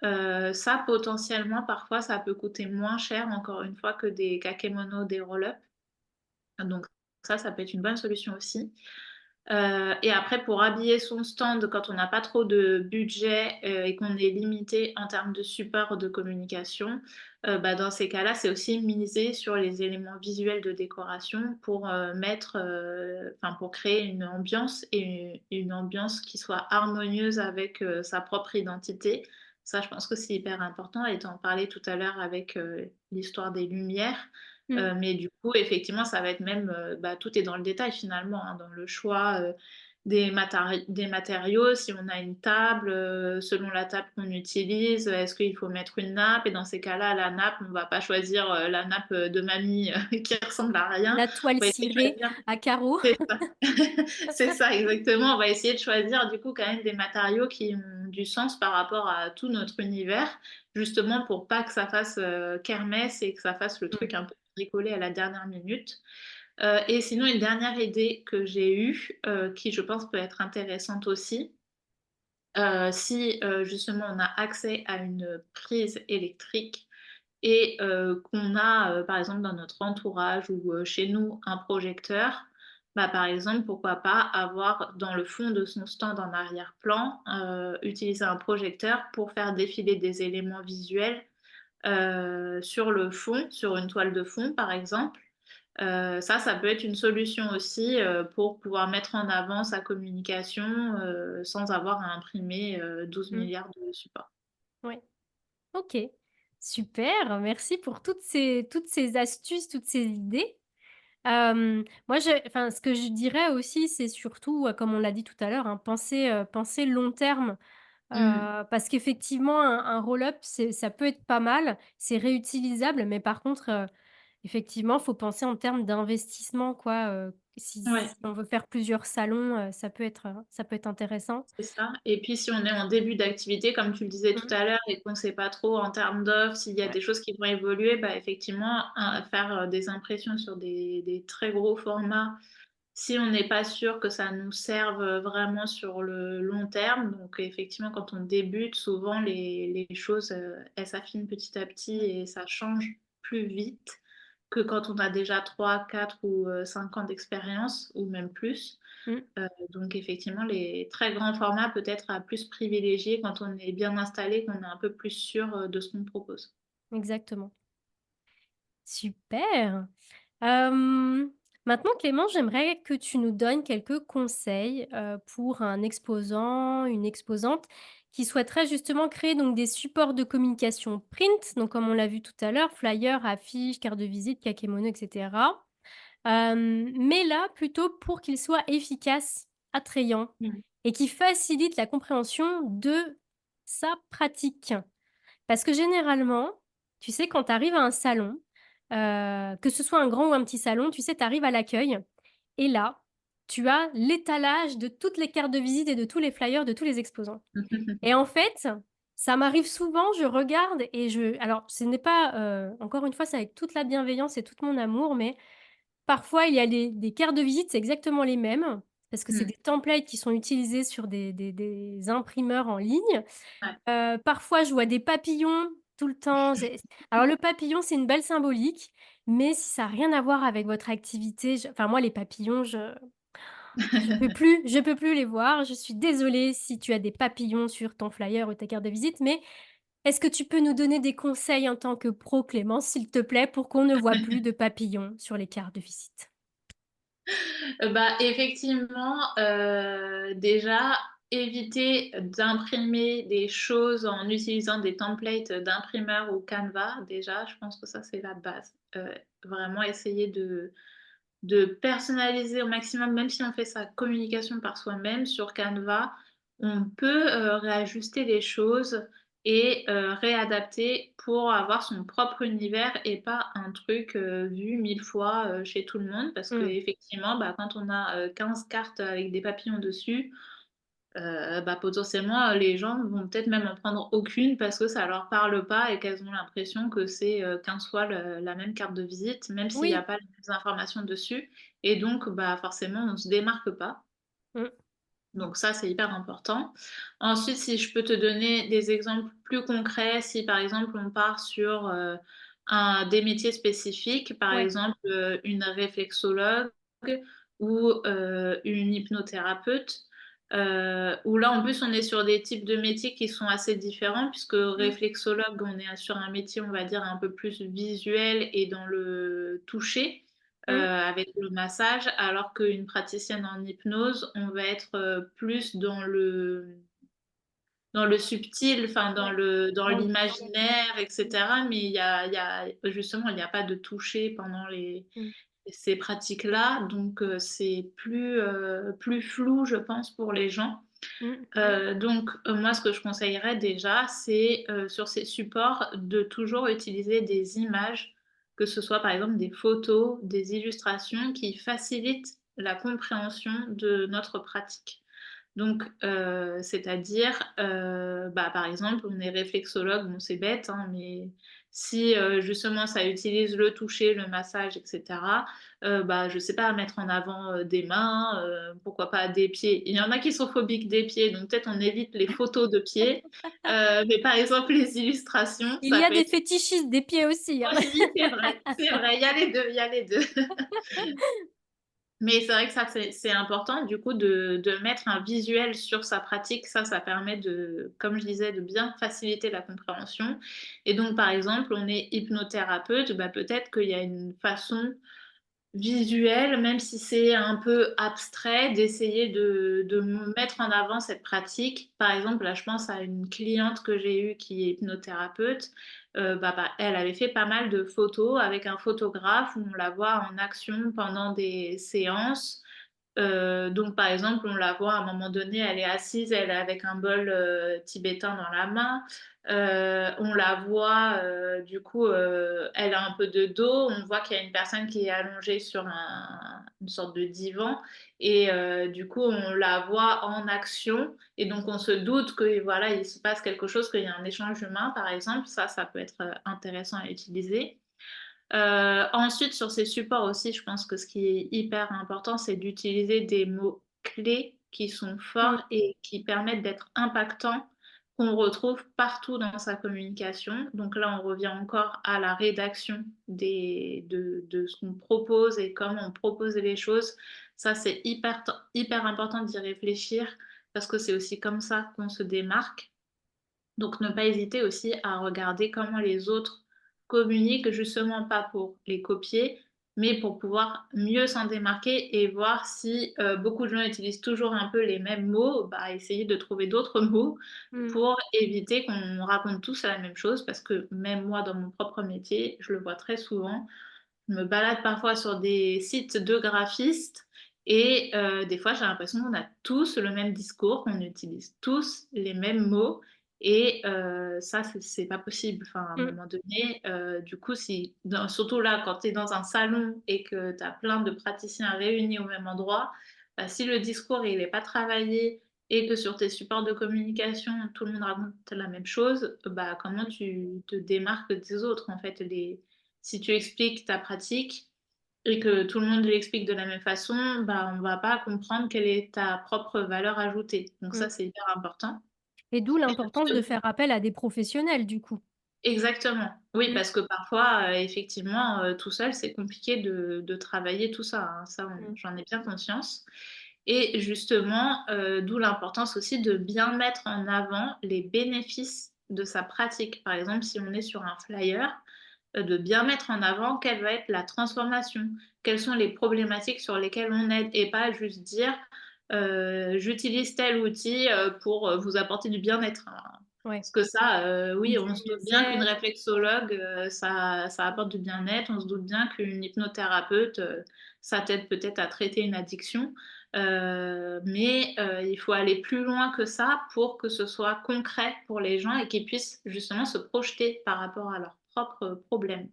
Ça, potentiellement, parfois, ça peut coûter moins cher, encore une fois, que des kakémonos, des roll-up. Donc ça peut être une bonne solution aussi. Et après, pour habiller son stand quand on n'a pas trop de budget, et qu'on est limité en termes de support de communication, bah, dans ces cas-là, c'est aussi miser sur les éléments visuels de décoration pour, pour créer une ambiance et une ambiance qui soit harmonieuse avec, sa propre identité. Ça, je pense que c'est hyper important et tu en parlais tout à l'heure avec, l'histoire des lumières. Mmh. Mais du coup, effectivement, ça va être même, bah, tout est dans le détail finalement, hein, dans le choix, des matériaux. Si on a une table, selon la table qu'on utilise, est-ce qu'il faut mettre une nappe? Et dans ces cas-là, la nappe, on va pas choisir, la nappe, de mamie, qui ressemble à rien. La toile On va essayer de cirée choisir. à carreaux. C'est ça. C'est ça, exactement. On va essayer de choisir du coup quand même des matériaux qui ont du sens par rapport à tout notre univers, justement pour pas que ça fasse, kermesse et que ça fasse le Mmh. truc un peu bricolé à la dernière minute. Et sinon une dernière idée que j'ai eue, qui je pense peut être intéressante aussi, si, justement on a accès à une prise électrique et qu'on a, par exemple dans notre entourage ou chez nous un projecteur, bah, par exemple, pourquoi pas avoir dans le fond de son stand en arrière-plan, utiliser un projecteur pour faire défiler des éléments visuels, sur le fond, sur une toile de fond par exemple. Ça peut être une solution aussi, pour pouvoir mettre en avant sa communication, sans avoir à imprimer, 12 Mmh. 000 de supports. Ouais. OK. Super, merci pour toutes ces astuces, toutes ces idées. Moi, ce que je dirais aussi, c'est surtout, comme on l'a dit tout à l'heure, hein, penser long terme, Mmh. parce qu'effectivement un roll-up, ça peut être pas mal, c'est réutilisable, mais par contre, Effectivement, faut penser en termes d'investissement, quoi, si Ouais. on veut faire plusieurs salons, ça peut être intéressant. C'est ça et puis si on est en début d'activité, comme tu le disais tout Mmh. à l'heure et qu'on ne sait pas trop en termes d'offres, s'il y a Ouais. des choses qui vont évoluer, bah, effectivement, faire, des impressions sur des très gros formats, si on n'est pas sûr que ça nous serve, vraiment sur le long terme. Donc effectivement, quand on débute, souvent les choses, elles s'affinent petit à petit Mmh. et ça change plus vite que quand on a déjà 3, 4 ou 5 ans d'expérience ou même plus. Mmh. Donc effectivement, les très grands formats peut-être à plus privilégier quand on est bien installé, qu'on est un peu plus sûr, de ce qu'on propose. Exactement. Super! Hem, Maintenant Clément, j'aimerais que tu nous donnes quelques conseils, pour un exposant, une exposante qui souhaiterait justement créer donc des supports de communication print, donc comme on l'a vu tout à l'heure, flyers, affiches, cartes de visite, kakémono et cetera. Mais là, plutôt pour qu'ils soient efficaces, attrayants Mmh. et qui facilitent la compréhension de sa pratique. Parce que généralement, tu sais, quand tu arrives à un salon, que ce soit un grand ou un petit salon, tu sais, tu arrives à l'accueil et là, tu as l'étalage de toutes les cartes de visite et de tous les flyers de tous les exposants. Et en fait, ça m'arrive souvent, je regarde et alors ce n'est pas, encore une fois, c'est avec toute la bienveillance et tout mon amour, mais parfois il y a des cartes de visite, c'est exactement les mêmes, parce que c'est Mmh. des templates qui sont utilisés sur des imprimeurs en ligne. Ouais. Parfois, je vois des papillons tout le temps. C'est Alors le papillon, c'est une belle symbolique, mais si ça a rien à voir avec votre activité, enfin moi les papillons, je peux plus les voir. Je suis désolée si tu as des papillons sur ton flyer ou ta carte de visite, mais est-ce que tu peux nous donner des conseils en tant que pro, Clémence, s'il te plaît, pour qu'on ne voit plus de papillons sur les cartes de visite? Bah, effectivement, déjà éviter d'imprimer des choses en utilisant des templates d'imprimeurs ou Canva, déjà, je pense que ça, c'est la base. Vraiment essayer de personnaliser au maximum, même si on fait sa communication par soi-même sur Canva, on peut, réajuster les choses et réadapter pour avoir son propre univers et pas un truc, vu 1000 fois, chez tout le monde. Parce Mmh. qu'effectivement, bah, quand on a, 15 cartes avec des papillons dessus, bah, potentiellement, les gens vont peut-être même en prendre aucune parce que ça leur parle pas et qu'elles ont l'impression que c'est, 15 fois le la même carte de visite, même s'il y a Oui. pas les mêmes informations dessus et donc bah, forcément, on se démarque pas. Mmh. Donc ça, c'est hyper important. Ensuite, si je peux te donner des exemples plus concrets, si par exemple on part sur, un des métiers spécifiques, par Ouais. exemple, une réflexologue ou, une hypnothérapeute, où là, en plus, on est sur des types de métiers qui sont assez différents puisque Mmh. réflexologue, on est sur un métier, on va dire, un peu plus visuel et dans le toucher, Mmh. avec le massage, alors qu'une praticienne en hypnose, on va être, plus dans le subtil, enfin Ouais. dans Dans le l'imaginaire et Mmh. cetera, mais il y a justement, il y a pas de toucher pendant Mmh. ces pratiques-là, donc c'est plus flou, je pense, pour les gens. Mmh. Donc moi, ce que je conseillerais déjà, c'est, sur ces supports, de toujours utiliser des images, que ce soit, par exemple, des photos, des illustrations qui facilitent la compréhension de notre pratique. Donc c'est-à-dire, bah, par exemple, on est réflexologue, bon, c'est bête, hein, mais si, justement ça utilise le toucher, le massage et cetera, bah, je sais pas, mettre en avant, des mains, pourquoi pas des pieds. Il y en a qui sont phobiques des pieds, donc peut-être on évite les photos de pieds, mais par exemple les illustrations, Il ça y a peut des être fétichistes des pieds aussi, hein. oui, c'est vrai, il y a les 2, il y a les 2. Mais c'est vrai que ça, c'est important du coup de mettre un visuel sur sa pratique. Ça permet de, comme je disais, de bien faciliter la compréhension et donc par exemple, on est hypnothérapeute, bah, peut-être qu'il y a une façon visuel, même si c'est un peu abstrait, d'essayer de me mettre en avant cette pratique. Par exemple, là, je pense à une cliente que j'ai eue qui est hypnothérapeute, bah, elle avait fait pas mal de photos avec un photographe où on la voit en action pendant des séances. Donc par exemple, on la voit à un moment donné, elle est assise, elle est avec un bol, tibétain dans la main. On la voit, du coup, elle a un peu de dos. On voit qu'il y a une personne qui est allongée sur une sorte de divan et du coup, on la voit en action et donc on se doute que voilà, il se passe quelque chose, qu'il y a un échange humain, par exemple. Ça peut être, intéressant à utiliser. Ensuite, sur ces supports aussi, je pense que ce qui est hyper important, c'est d'utiliser des mots clés qui sont Mmh. forts et qui permettent d'être impactants, qu'on retrouve partout dans sa communication. Donc là, on revient encore à la rédaction de ce qu'on propose et comment on propose les choses. Ça, c'est hyper important d'y réfléchir parce que c'est aussi comme ça qu'on se démarque. Donc, ne pas hésiter aussi à regarder comment les autres communiquent, justement pas pour les copier, mais pour pouvoir mieux s'en démarquer et voir si beaucoup de gens utilisent toujours un peu les mêmes mots, bah, essayer de trouver d'autres mots Mmh. pour éviter qu'on raconte tous la même chose, parce que même moi, dans mon propre métier, je le vois très souvent. Je me balade parfois sur des sites de graphistes et des fois, j'ai l'impression qu'on a tous le même discours, qu'on utilise tous les mêmes mots et ça, c'est pas possible. Enfin, à un Mmh. moment donné, du coup, si dans surtout là, quand tu es dans un salon et que tu as plein de praticiens réunis au même endroit, bah, si le discours, il est pas travaillé et que sur tes supports de communication, tout le monde raconte la même chose, bah, comment tu te démarques des autres, en fait? Les Si tu expliques ta pratique et que tout le monde l'explique de la même façon, bah, on va pas comprendre quelle est ta propre valeur ajoutée. Donc ça, Mmh. c'est hyper important. Et d'où Et l'importance de justement faire appel à des professionnels, du coup. exactement. Oui, Mmh. parce que parfois, effectivement, tout seul, c'est compliqué de travailler tout ça, hein. Ça, Mmh. j'en ai bien conscience et justement, d'où l'importance aussi de bien mettre en avant les bénéfices de sa pratique. Par exemple, si on est sur un flyer, de bien mettre en avant quelle va être la transformation, quelles sont les problématiques sur lesquelles on aide et pas juste dire, «J'utilise tel outil, pour, vous apporter du bien-être». Ouais. Parce que ça, Ou oui, du on se doute bien qu'une mieux-être. réflexologue, ça apporte du bien-être. On se doute bien qu'une hypnothérapeute, ça t'aide peut-être à traiter une addiction. Mais il faut aller plus loin que ça pour que ce soit concret pour les gens et qu'ils puissent justement se projeter par rapport à leurs propres problèmes.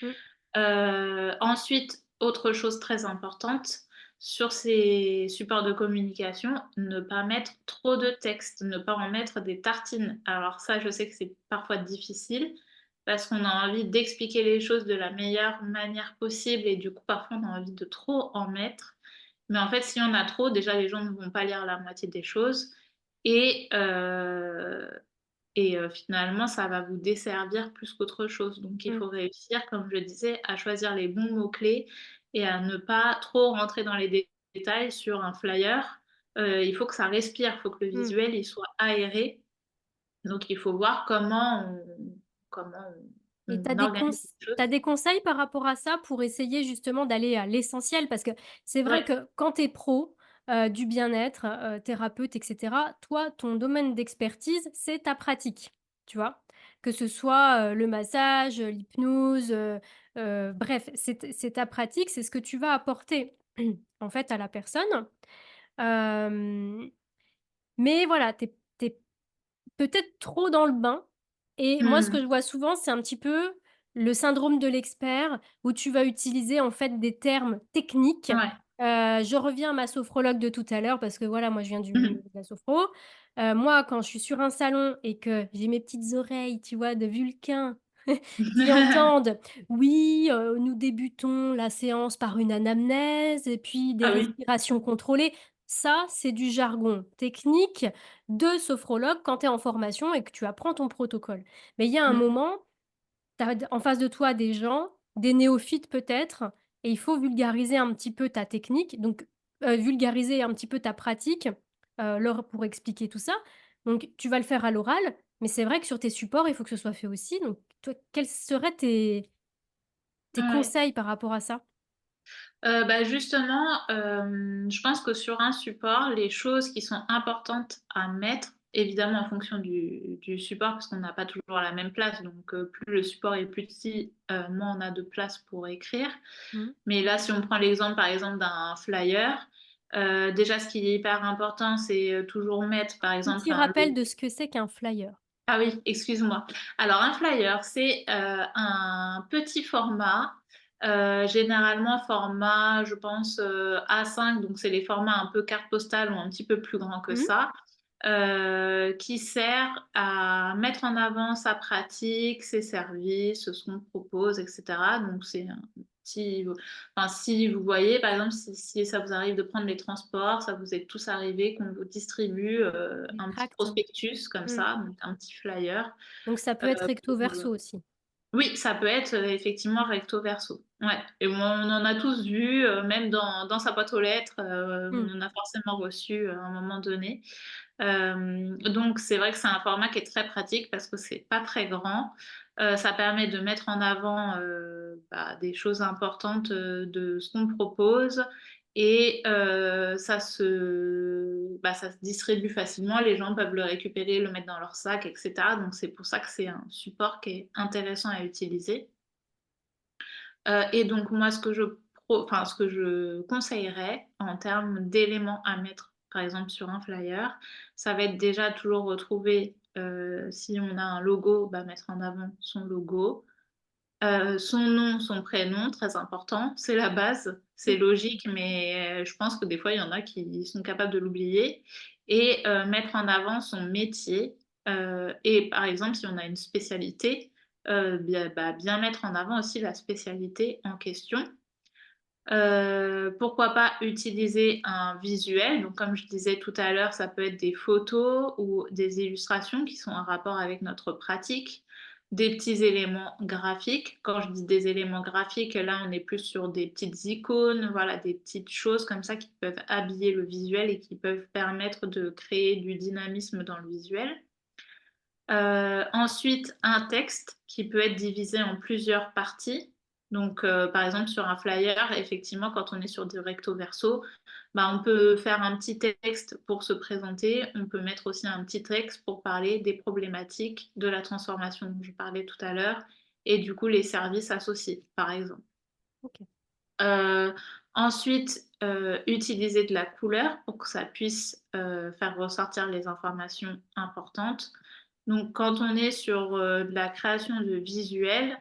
Mmh. Ensuite, autre chose très importante, sur ces supports de communication, ne pas mettre trop de texte, ne pas en mettre des tartines. Alors ça, je sais que c'est parfois difficile parce qu'on a envie d'expliquer les choses de la meilleure manière possible et du coup, parfois, on a envie de trop en mettre. Mais en fait, s'il y en a trop, déjà, les gens ne vont pas lire la moitié des choses et finalement, ça va vous desservir plus qu'autre chose. Donc il Mmh. faut réussir, comme je disais, à choisir les bons mots-clés et à ne pas trop rentrer dans les détails sur un flyer. Il faut que ça respire, il faut que le Mmh. visuel, il soit aéré. Donc il faut voir Et on organise les tu choses. des conseils par rapport à ça pour essayer justement d'aller à l'essentiel? Parce que c'est vrai Ouais. que quand tu es pro, du bien-être, thérapeute et cetera, toi, ton domaine d'expertise, c'est ta pratique, tu vois? Que ce soit, le massage, l'hypnose, bref, c'est ta pratique, c'est ce que tu vas apporter, en fait, à la personne. Hem, mais voilà, tu es peut-être trop dans le bain et moi, ce Mmh. que je vois souvent, c'est un petit peu le syndrome de l'expert où tu vas utiliser, en fait, des termes techniques. Ouais. Je reviens à ma sophrologue de tout à l'heure parce que voilà, moi, je viens du Mmh. milieu de la sophro. Moi, quand je suis sur un salon et que j'ai mes petites oreilles, tu vois, de Vulcain qui entendent: «Oui, nous débutons la séance par une anamnèse et puis des Ah oui. respirations contrôlées». Ça, c'est du jargon technique de sophrologue quand tu es en formation et que tu apprends ton protocole. Mais il y a un Mmh. moment, tu as en face de toi des gens, des néophytes peut-être et il faut vulgariser un petit peu ta technique, donc vulgariser un petit peu ta pratique, leur pour expliquer tout ça. Donc tu vas le faire à l'oral, mais c'est vrai que sur tes supports, il faut que ce soit fait aussi. Donc toi, quels seraient tes Ouais. conseils par rapport à ça? Bah, justement, je pense que sur un support, les choses qui sont importantes à mettre, évidemment en fonction du support, parce qu'on n'a pas toujours la même place, donc plus le support est plus petit, moins on a de place pour écrire. Mmh. Mais là, si on prend l'exemple, par exemple, d'un flyer, Déjà, ce qui est hyper important, c'est, toujours mettre, par exemple, Petit un rappel de ce que c'est qu'un flyer. ah oui, excuse-moi. Alors un flyer, c'est, un petit format, généralement format, je pense, A5, donc c'est les formats un peu carte postale ou un petit peu plus grand que Mmh. ça, qui sert à mettre en avant sa pratique, ses services, ce qu'on propose et cetera. Donc c'est un petit enfin, si vous voyez, par exemple, si ça vous arrive de prendre les transports, ça vous est tous arrivé qu'on vous distribue, Des un petit tracts. prospectus comme Mmh. ça, donc un petit flyer, Donc ça peut être recto pour, verso aussi. oui, ça peut être, effectivement recto verso. Ouais et on en a tous vu, même dans sa boîte aux lettres, Mmh. on en a forcément reçu, à un moment donné. Donc c'est vrai que c'est un format qui est très pratique parce que c'est pas très grand. Ça permet de mettre en avant, des choses importantes, de ce qu'on propose et ça se distribue facilement. Les gens peuvent le récupérer, le mettre dans leur sac et cetera. Donc c'est pour ça que c'est un support qui est intéressant à utiliser. Et donc moi ce que je conseillerais en termes d'éléments à mettre, par exemple sur un flyer, ça va être déjà toujours retrouver, si on a un logo, mettre en avant son logo, son nom, son prénom, très important, c'est la base, c'est Mmh. logique, mais je pense que des fois il y en a qui sont capables de l'oublier et mettre en avant son métier, et par exemple si on a une spécialité, bien mettre en avant aussi la spécialité en question. Pourquoi pas utiliser un visuel? Donc comme je disais tout à l'heure, ça peut être des photos ou des illustrations qui sont en rapport avec notre pratique, des petits éléments graphiques. Quand je dis des éléments graphiques, là, on est plus sur des petites icônes, voilà, des petites choses comme ça qui peuvent habiller le visuel et qui peuvent permettre de créer du dynamisme dans le visuel. Ensuite, un texte qui peut être divisé en plusieurs parties. Donc, par exemple, sur un flyer, effectivement, quand on est sur du recto verso, on peut faire un petit texte pour se présenter. On peut mettre aussi un petit texte pour parler des problématiques de la transformation dont je parlais tout à l'heure et du coup, les services associés, par exemple. OK. Heu, Ensuite, utiliser de la couleur pour que ça puisse, faire ressortir les informations importantes. Donc quand on est sur, de la création de visuels,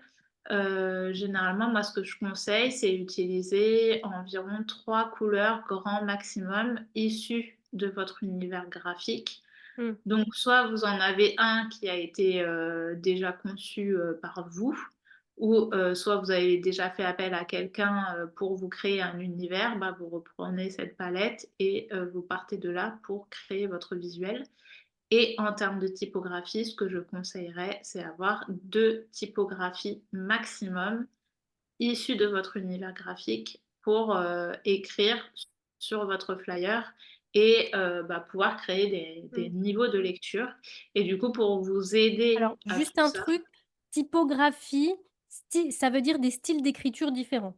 généralement, moi, ce que je conseille, c'est utiliser environ 3 couleurs grand maximum issues de votre univers graphique. Mmh. Donc soit vous en avez un qui a été, déjà conçu, par vous ou soit vous avez déjà fait appel à quelqu'un, pour vous créer un univers, vous reprenez cette palette et vous partez de là pour créer votre visuel et en termes de typographie, ce que je conseillerais, c'est avoir 2 typographies maximum issues de votre univers graphique pour, écrire sur votre flyer et pouvoir créer des Mmh. niveaux de lecture et du coup pour vous aider Alors à tout juste un ça. truc, typographie, ça veut dire des styles d'écriture différents?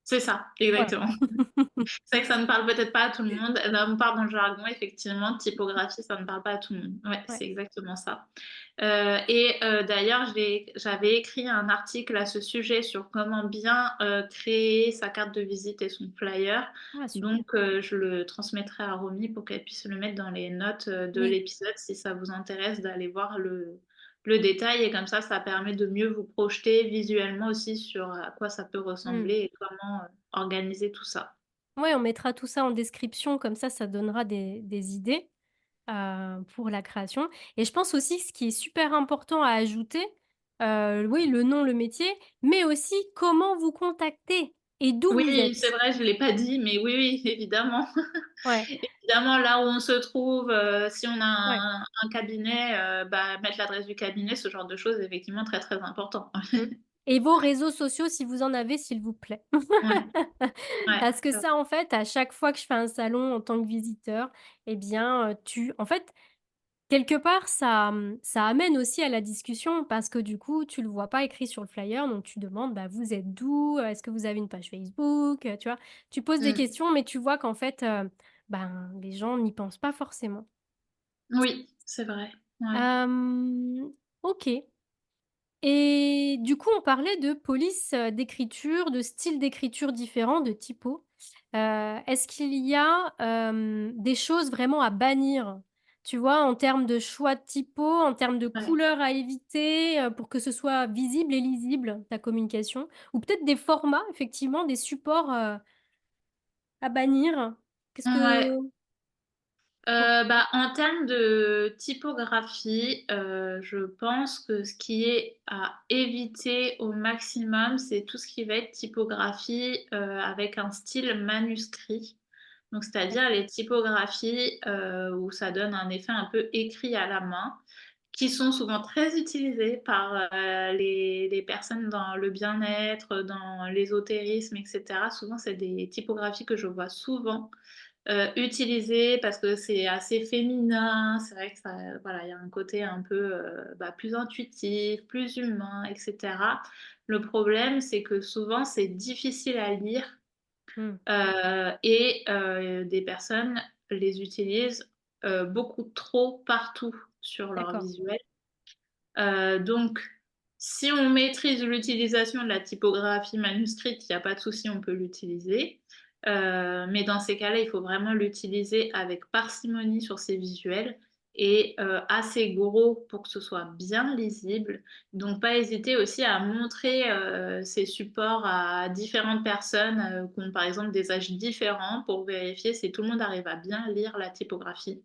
C'est ça, Voilà. exactement. C'est vrai que ça ne parle peut-être pas à tout le monde. Là, on parle dans le jargon, effectivement, typographie, ça ne parle pas à tout le monde. Ouais, Ouais. c'est exactement ça. D'ailleurs, j'avais écrit un article à ce sujet sur comment bien, créer sa carte de visite et son flyer. Ah super. Donc je le transmettrai à Romy pour qu'elle puisse le mettre dans les notes, de Oui. l'épisode si ça vous intéresse d'aller voir le détail et comme ça permet de mieux vous projeter visuellement aussi sur à quoi ça peut Mmh. ressembler et comment, organiser tout ça. Ouais, on mettra tout ça en description, comme ça donnera des idées, pour la création et je pense aussi ce qui est super important à ajouter, oui, le nom, le métier, mais aussi comment vous contacter et d'où vous Oui, c'est êtes. vrai, je l'ai pas dit, mais oui, oui, évidemment. Ouais, Évidemment, là où on se trouve, si on a ouais. un cabinet, mettre l'adresse du cabinet, ce genre de choses, effectivement, très, très important. Mmh et vos réseaux sociaux si vous en avez, s'il vous plaît. Ouais, ouais, Parce que c'est vrai. ça, en fait, à chaque fois que je fais un salon en tant que visiteur et bien, quelque part, ça amène aussi à la discussion parce que du coup, tu le vois pas écrit sur le flyer, donc tu demandes: «Bah, vous êtes d'où? Est-ce que vous avez une page Facebook?» Tu vois? Tu poses des Mmh. questions, mais tu vois qu'en fait, les gens n'y pensent pas forcément. Oui, c'est vrai, ouais. OK et du coup, on parlait de police, d'écriture, de style d'écriture différents, de typo. Est-ce qu'il y a, des choses vraiment à bannir? Tu vois, en termes de choix de typo, en termes de Ouais. couleurs à éviter, pour que ce soit visible et lisible, ta communication? Ou peut-être des formats, effectivement, des supports, à bannir? Qu'est-ce Ouais. que pour Bah, en termes de typographie, je pense que ce qui est à éviter au maximum, c'est tout ce qui va être typographie, avec un style manuscrit. Donc c'est-à-dire les typographies, où ça donne un effet un peu écrit à la main, qui sont souvent très utilisées par, les personnes dans le bien-être, dans l'ésotérisme et cetera. Souvent, c'est des typographies que je vois souvent utilisé parce que c'est assez féminin. C'est vrai que ça voilà, il y a un côté un peu, bah, plus intuitif, plus humain et cetera. Le problème, c'est que souvent, c'est difficile à lire, mmh, des personnes les utilisent, beaucoup trop partout sur leur d'accord. visuel. Donc si on maîtrise l'utilisation de la typographie manuscrite, il y a pas de souci, on peut l'utiliser. Mais dans ces cas-là, il faut vraiment l'utiliser avec parcimonie sur ses visuels et assez gros pour que ce soit bien lisible. Donc pas hésiter aussi à montrer, ces supports à différentes personnes, qui ont par exemple des âges différents pour vérifier si tout le monde arrive à bien lire la typographie.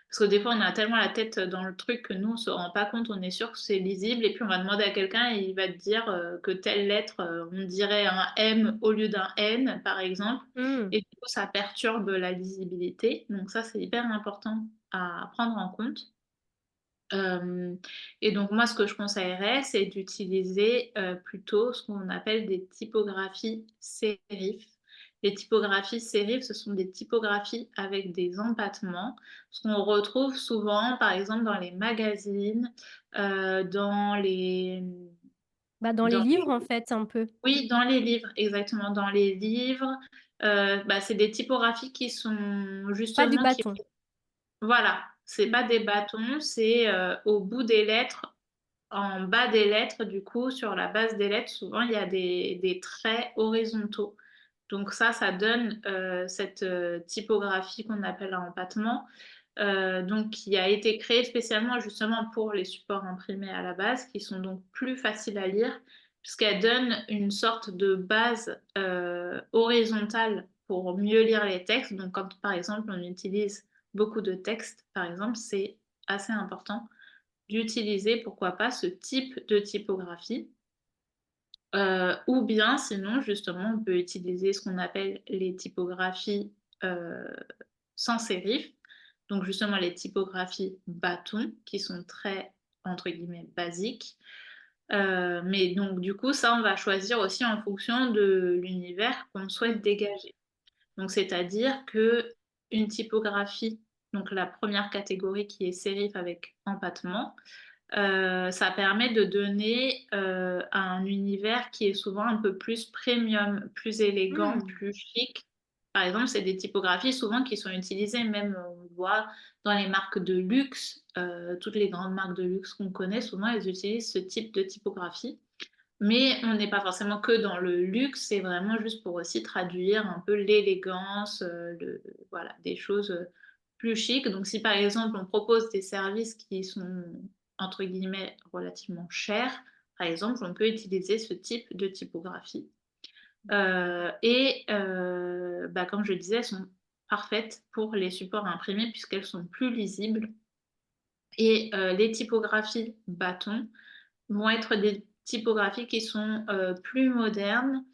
Parce que des fois, on a tellement la tête dans le truc que nous, on se rend pas compte, on est sûr que c'est lisible et puis on va demander à quelqu'un et il va te dire, que telle lettre, on dirait un M au lieu d'un N, par exemple, Mmh, et du coup, ça perturbe la lisibilité. Donc ça, c'est hyper important à prendre en compte. Hem et donc moi, ce que je conseillerais, c'est d'utiliser, plutôt ce qu'on appelle des typographies sérifs. Les typographies sérifs, ce sont des typographies avec des empattements, ce qu'on retrouve souvent, par exemple, dans les magazines, dans les, bah, dans les dans livres, les en fait, un peu. oui, dans les livres, exactement, dans les livres. Bah, c'est des typographies qui sont Pas du justement qui bâton. voilà, c'est Mmh, pas des bâtons, c'est, au bout des lettres, en bas des lettres, du coup, sur la base des lettres, souvent, il y a des traits horizontaux. Donc ça donne, cette, typographie qu'on appelle un empattement, donc qui a été créée spécialement, justement, pour les supports imprimés à la base, qui sont donc plus faciles à lire, puisqu'elles donnent une sorte de base, horizontale pour mieux lire les textes. Donc quand, par exemple, on utilise beaucoup de textes, par exemple, c'est assez important d'utiliser, pourquoi pas, ce type de typographie. Ou bien sinon, justement, on peut utiliser ce qu'on appelle les typographies, heu, sans sérif. Donc justement les typographies bâton qui sont très, entre guillemets, «basiques». Mais donc du coup, ça, on va choisir aussi en fonction de l'univers qu'on mmh. souhaite dégager. Donc c'est-à-dire qu'une typographie, donc la première catégorie qui est sérif avec empattement, ça permet de donner, un univers qui est souvent un peu plus premium, plus élégant, Mmh. plus chic. Par exemple, c'est des typographies souvent qui sont utilisées même, on le voit dans les marques de luxe, toutes les grandes marques de luxe qu'on connaît, souvent elles utilisent ce type de typographie. Mais on n'est pas forcément que dans le luxe, c'est vraiment juste pour aussi traduire un peu l'élégance, le voilà, des choses, plus chic. Donc si par exemple on propose des services qui sont entre guillemets «relativement chers», par exemple, on peut utiliser ce type de typographie. Bah, comme je le disais, elles sont parfaites pour les supports imprimés puisqu'elles sont plus lisibles et les typographies bâton vont être des typographies qui sont, plus modernes,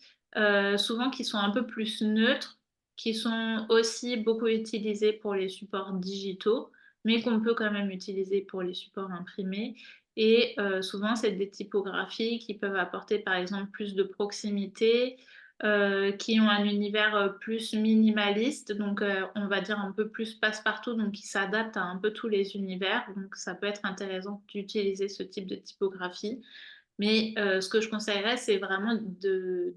souvent qui sont un peu plus neutres, qui sont aussi beaucoup utilisées pour les supports digitaux, mais qu'on peut quand même utiliser pour les supports imprimés et souvent c'est des typographies qui peuvent apporter par exemple plus de proximité, qui ont un univers, plus minimaliste donc on va dire un peu plus passe-partout donc qui s'adaptent à un peu tous les univers donc ça peut être intéressant d'utiliser ce type de typographie. Mais ce que je conseillerais, c'est vraiment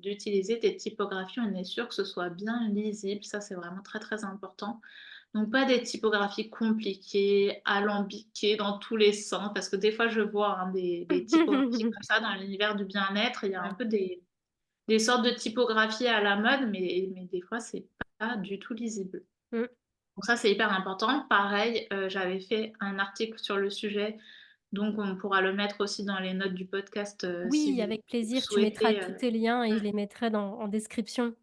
d'utiliser des typographies, on est sûr que ce soit bien lisible, ça c'est vraiment très, très important. Donc pas des typographies compliquées, alambiquées dans tous les sens, parce que des fois je vois, hein, des typographies comme ça dans l'univers du bien-être, il y a un Ouais. peu des des sortes de typographies à la mode, mais des fois, c'est pas du tout lisible. Mmh. Donc ça, c'est hyper important. Pareil, j'avais fait un article sur le sujet, donc on pourra le mettre aussi dans les notes du podcast, si Oui, vous avec plaisir, tu mettras souhaitez, tous tes liens et mmh. je les mettrai en description.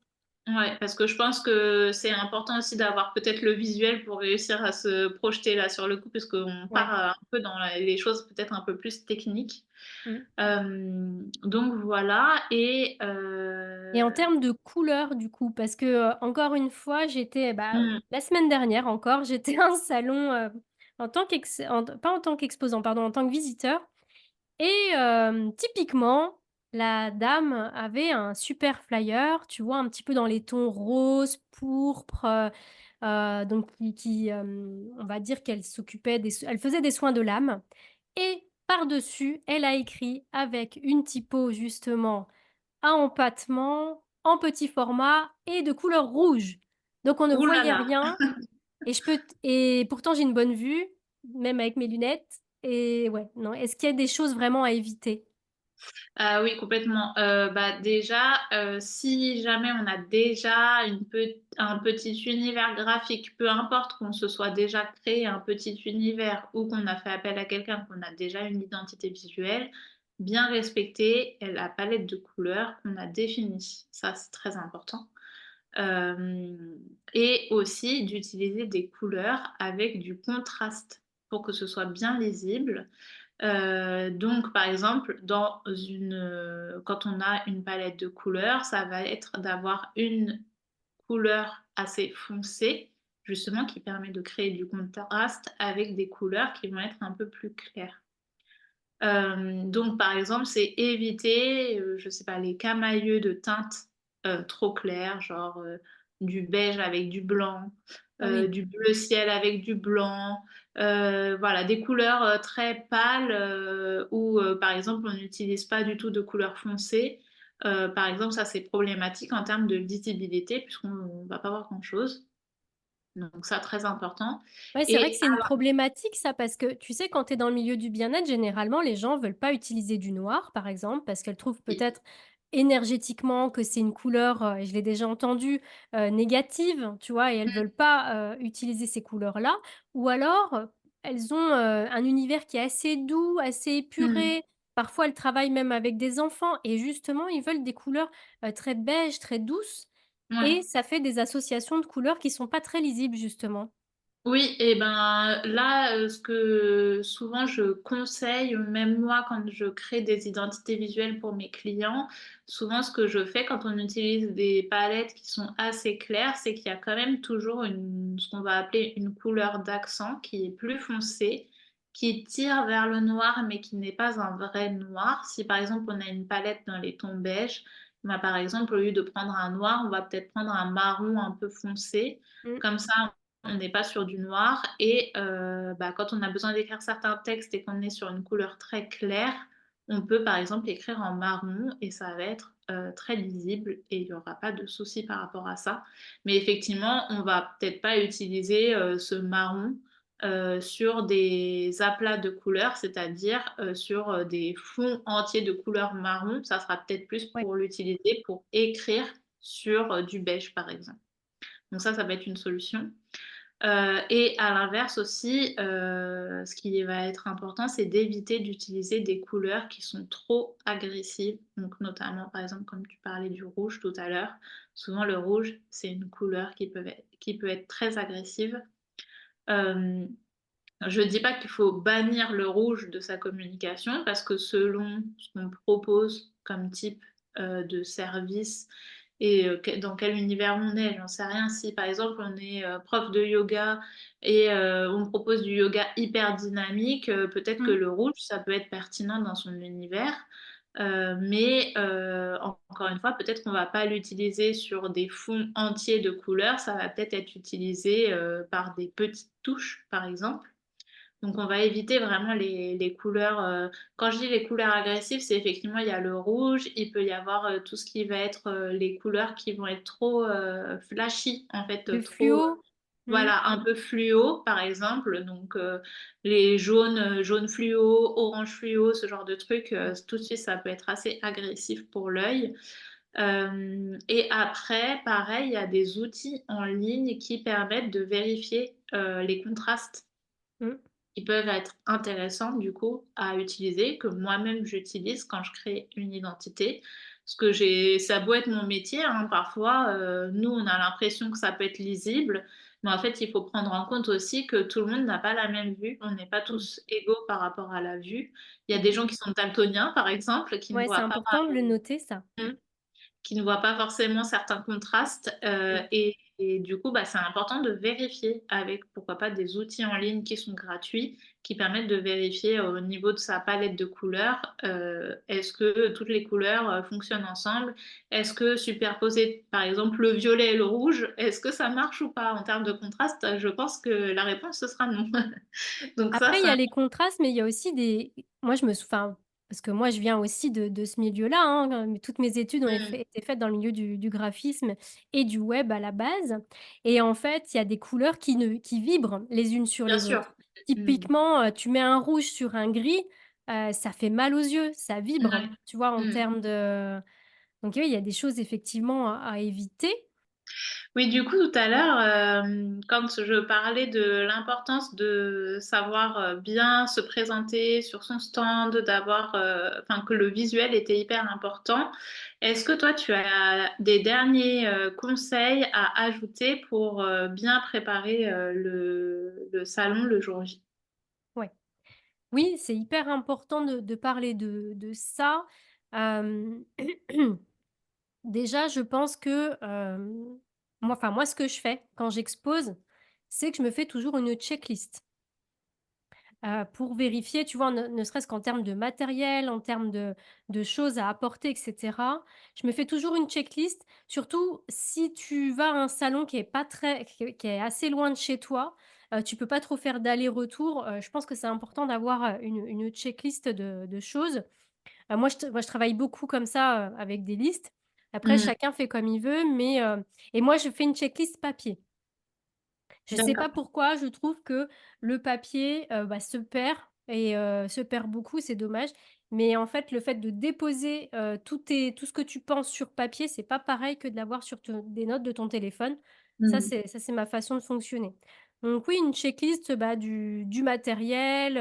Ouais, parce que je pense que c'est important aussi d'avoir peut-être le visuel pour réussir à se projeter là sur le coup, puisqu'on Ouais. part, un peu dans les choses peut-être un peu plus techniques. Mmh. Donc voilà Et en termes de couleurs du coup, parce que, encore une fois, j'étais, bah, mmh, la semaine dernière encore, j'étais à un salon, en tant qu'ex en pas en tant qu'exposant, pardon, en tant que visiteur et typiquement, la dame avait un super flyer, tu vois? Un petit peu dans les tons rose, pourpre, donc on va dire qu'elle s'occupait elle faisait des soins de l'âme et par-dessus, elle a écrit avec une typo justement à empattement, en petit format et de couleur rouge. Donc on ne ouh là voyait là! rien et je peux t et pourtant j'ai une bonne vue, même avec mes lunettes et ouais, non. Est-ce qu'il y a des choses vraiment à éviter? Ah oui, complètement. Bah, déjà, si jamais on a déjà un petit univers graphique, peu importe qu'on se soit déjà créé un petit univers ou qu'on a fait appel à quelqu'un, qu'on a déjà une identité visuelle, bien respecter la palette de couleurs qu'on a définie. Ça, c'est très important. Hem Et aussi d'utiliser des couleurs avec du contraste pour que ce soit bien lisible. Donc par exemple, quand on a une palette de couleurs, ça va être d'avoir une couleur assez foncée, justement qui permet de créer du contraste avec des couleurs qui vont être un peu plus claires. Donc par exemple, c'est éviter, je sais pas, les camailleux de teintes, trop claires, genre, du beige avec du blanc, Ah oui. du bleu ciel avec du blanc, voilà, des couleurs, très pâles, où, par exemple, on n'utilise pas du tout de couleurs foncées. Par exemple, ça, c'est problématique en termes de lisibilité puisqu'on va pas voir grand-chose. Donc ça, très important Ouais, c'est vrai que et c'est une problématique ça, parce que tu sais, quand tu es dans le milieu du bien-être, généralement, les gens veulent pas utiliser du noir, par exemple, parce qu'elles trouvent peut-être énergétiquement que c'est une couleur, et je l'ai déjà entendu, négative, tu vois? Et elles mmh, veulent pas, utiliser ces couleurs-là. Ou alors, elles ont, un univers qui est assez doux, assez mmh, épuré. Parfois, elles travaillent même avec des enfants et justement, ils veulent des couleurs, très beige, très douces et ouais. ça fait des associations de couleurs qui sont pas très lisibles, justement. Oui et ben, là, ce que souvent je conseille, même moi quand je crée des identités visuelles pour mes clients, souvent ce que je fais quand on utilise des palettes qui sont assez claires, c'est qu'il y a quand même toujours ce qu'on va appeler une couleur d'accent qui est plus foncée, qui tire vers le noir mais qui n'est pas un vrai noir. Si par exemple on a une palette dans les tons beige, bah, par exemple au lieu de prendre un noir, on va peut-être prendre un marron un peu foncé. Mmh. Comme ça on n'est pas sur du noir et bah, quand on a besoin d'écrire certains textes et qu'on est sur une couleur très claire, on peut par exemple écrire en marron et ça va être, très lisible et il y aura pas de souci par rapport à ça. Mais effectivement, on va peut-être pas utiliser, ce marron, sur des aplats de couleurs, c'est-à-dire, sur, des fonds entiers de couleur marron. Ça sera peut-être plus Ouais. pour l'utiliser pour écrire sur, du beige, par exemple. Donc ça va être une solution. Et à l'inverse aussi, ce qui va être important, c'est d'éviter d'utiliser des couleurs qui sont trop agressives. Donc notamment, par exemple, comme tu parlais du rouge tout à l'heure, souvent le rouge, c'est une couleur qui peut être très agressive. Hem, je dis pas qu'il faut bannir le rouge de sa communication parce que selon ce qu'on propose comme type, de service et dans quel univers on est, j'en sais rien. Si par exemple on est, prof de yoga et on propose du yoga hyper dynamique, peut-être que Mmh. le rouge, ça peut être pertinent dans son univers, mais encore une fois, peut-être qu'on va pas l'utiliser sur des fonds entiers de couleurs, ça va peut-être être utilisé, par des petites touches, par exemple. Donc on va éviter vraiment les couleurs, quand je dis les couleurs agressives, c'est effectivement il y a le rouge, il peut y avoir, tout ce qui va être, les couleurs qui vont être trop, flashy en fait, Le trop, fluo? Mmh. voilà, un peu fluo par exemple, donc les jaunes, jaune fluo, orange fluo, ce genre de trucs, Ouais. tout de suite ça peut être assez agressif pour l'œil. Et après, pareil, il y a des outils en ligne qui permettent de vérifier, les contrastes Mmh. qui peuvent être intéressants du coup à utiliser, que moi-même j'utilise quand je crée une identité. Parce que j'ai ça a beau être mon métier, hein, parfois, nous on a l'impression que ça peut être lisible, mais en fait il faut prendre en compte aussi que tout le monde n'a pas la même vue. On n'est pas Mmh. tous égaux par rapport à la vue. Il y a Mmh. des gens qui sont daltoniens par exemple, qui ne Ouais, c'est voient pas important de le noter ça. mmh qui ne voient pas forcément certains contrastes, Mmh. et du coup, bah, c'est important de vérifier avec, pourquoi pas, des outils en ligne qui sont gratuits, qui permettent de vérifier au niveau de sa palette de couleurs, est-ce que toutes les couleurs, fonctionnent ensemble? Est-ce que superposer, par exemple, le violet et le rouge, est-ce que ça marche ou pas? En termes de contraste, je pense que la réponse, ce sera non. Donc ça, Après, il c'est y a un les contrastes, mais il y a aussi des moi, je me sou enfin, parce que moi, je viens aussi de ce milieu-là, hein, toutes mes études ont mmh, été faites dans le milieu du graphisme et du web à la base et en fait, il y a des couleurs qui vibrent les unes sur bien les sûr. autres. Mmh. Typiquement, tu mets un rouge sur un gris, ça fait mal aux yeux, ça vibre, Ouais. tu vois? En Mmh. termes de donc oui, il y a des choses effectivement à éviter. Oui, du coup, tout à l'heure, quand je parlais de l'importance de savoir, bien se présenter sur son stand, d'avoir, enfin, que le visuel était hyper important. Est-ce que toi, tu as des derniers, conseils à ajouter pour, bien préparer, le salon le jour J? Ouais. Oui, c'est hyper important de parler de ça. Hem Déjà, je pense que, moi, ce que je fais quand j'expose, c'est que je me fais toujours une checklist, pour vérifier, tu vois? Ne serait-ce qu'en termes de matériel, en termes de choses à apporter et cetera. Je me fais toujours une checklist, surtout si tu vas à un salon qui est assez loin de chez toi, tu peux pas trop faire d'aller-retour, je pense que c'est important d'avoir, une checklist de choses. Moi, je travaille beaucoup comme ça, avec des listes. Après, Mmh. chacun fait comme il veut, mais et moi, je fais une checklist papier. Je sais pas D'accord. pourquoi, je trouve que le papier, bah, se perd beaucoup, c'est dommage. Mais en fait, le fait de déposer, tout ce que tu penses sur papier, c'est pas pareil que de l'avoir sur ton des notes de ton téléphone. Mmh. Ça, c'est ma façon de fonctionner. Donc oui, une checklist, bah, du matériel,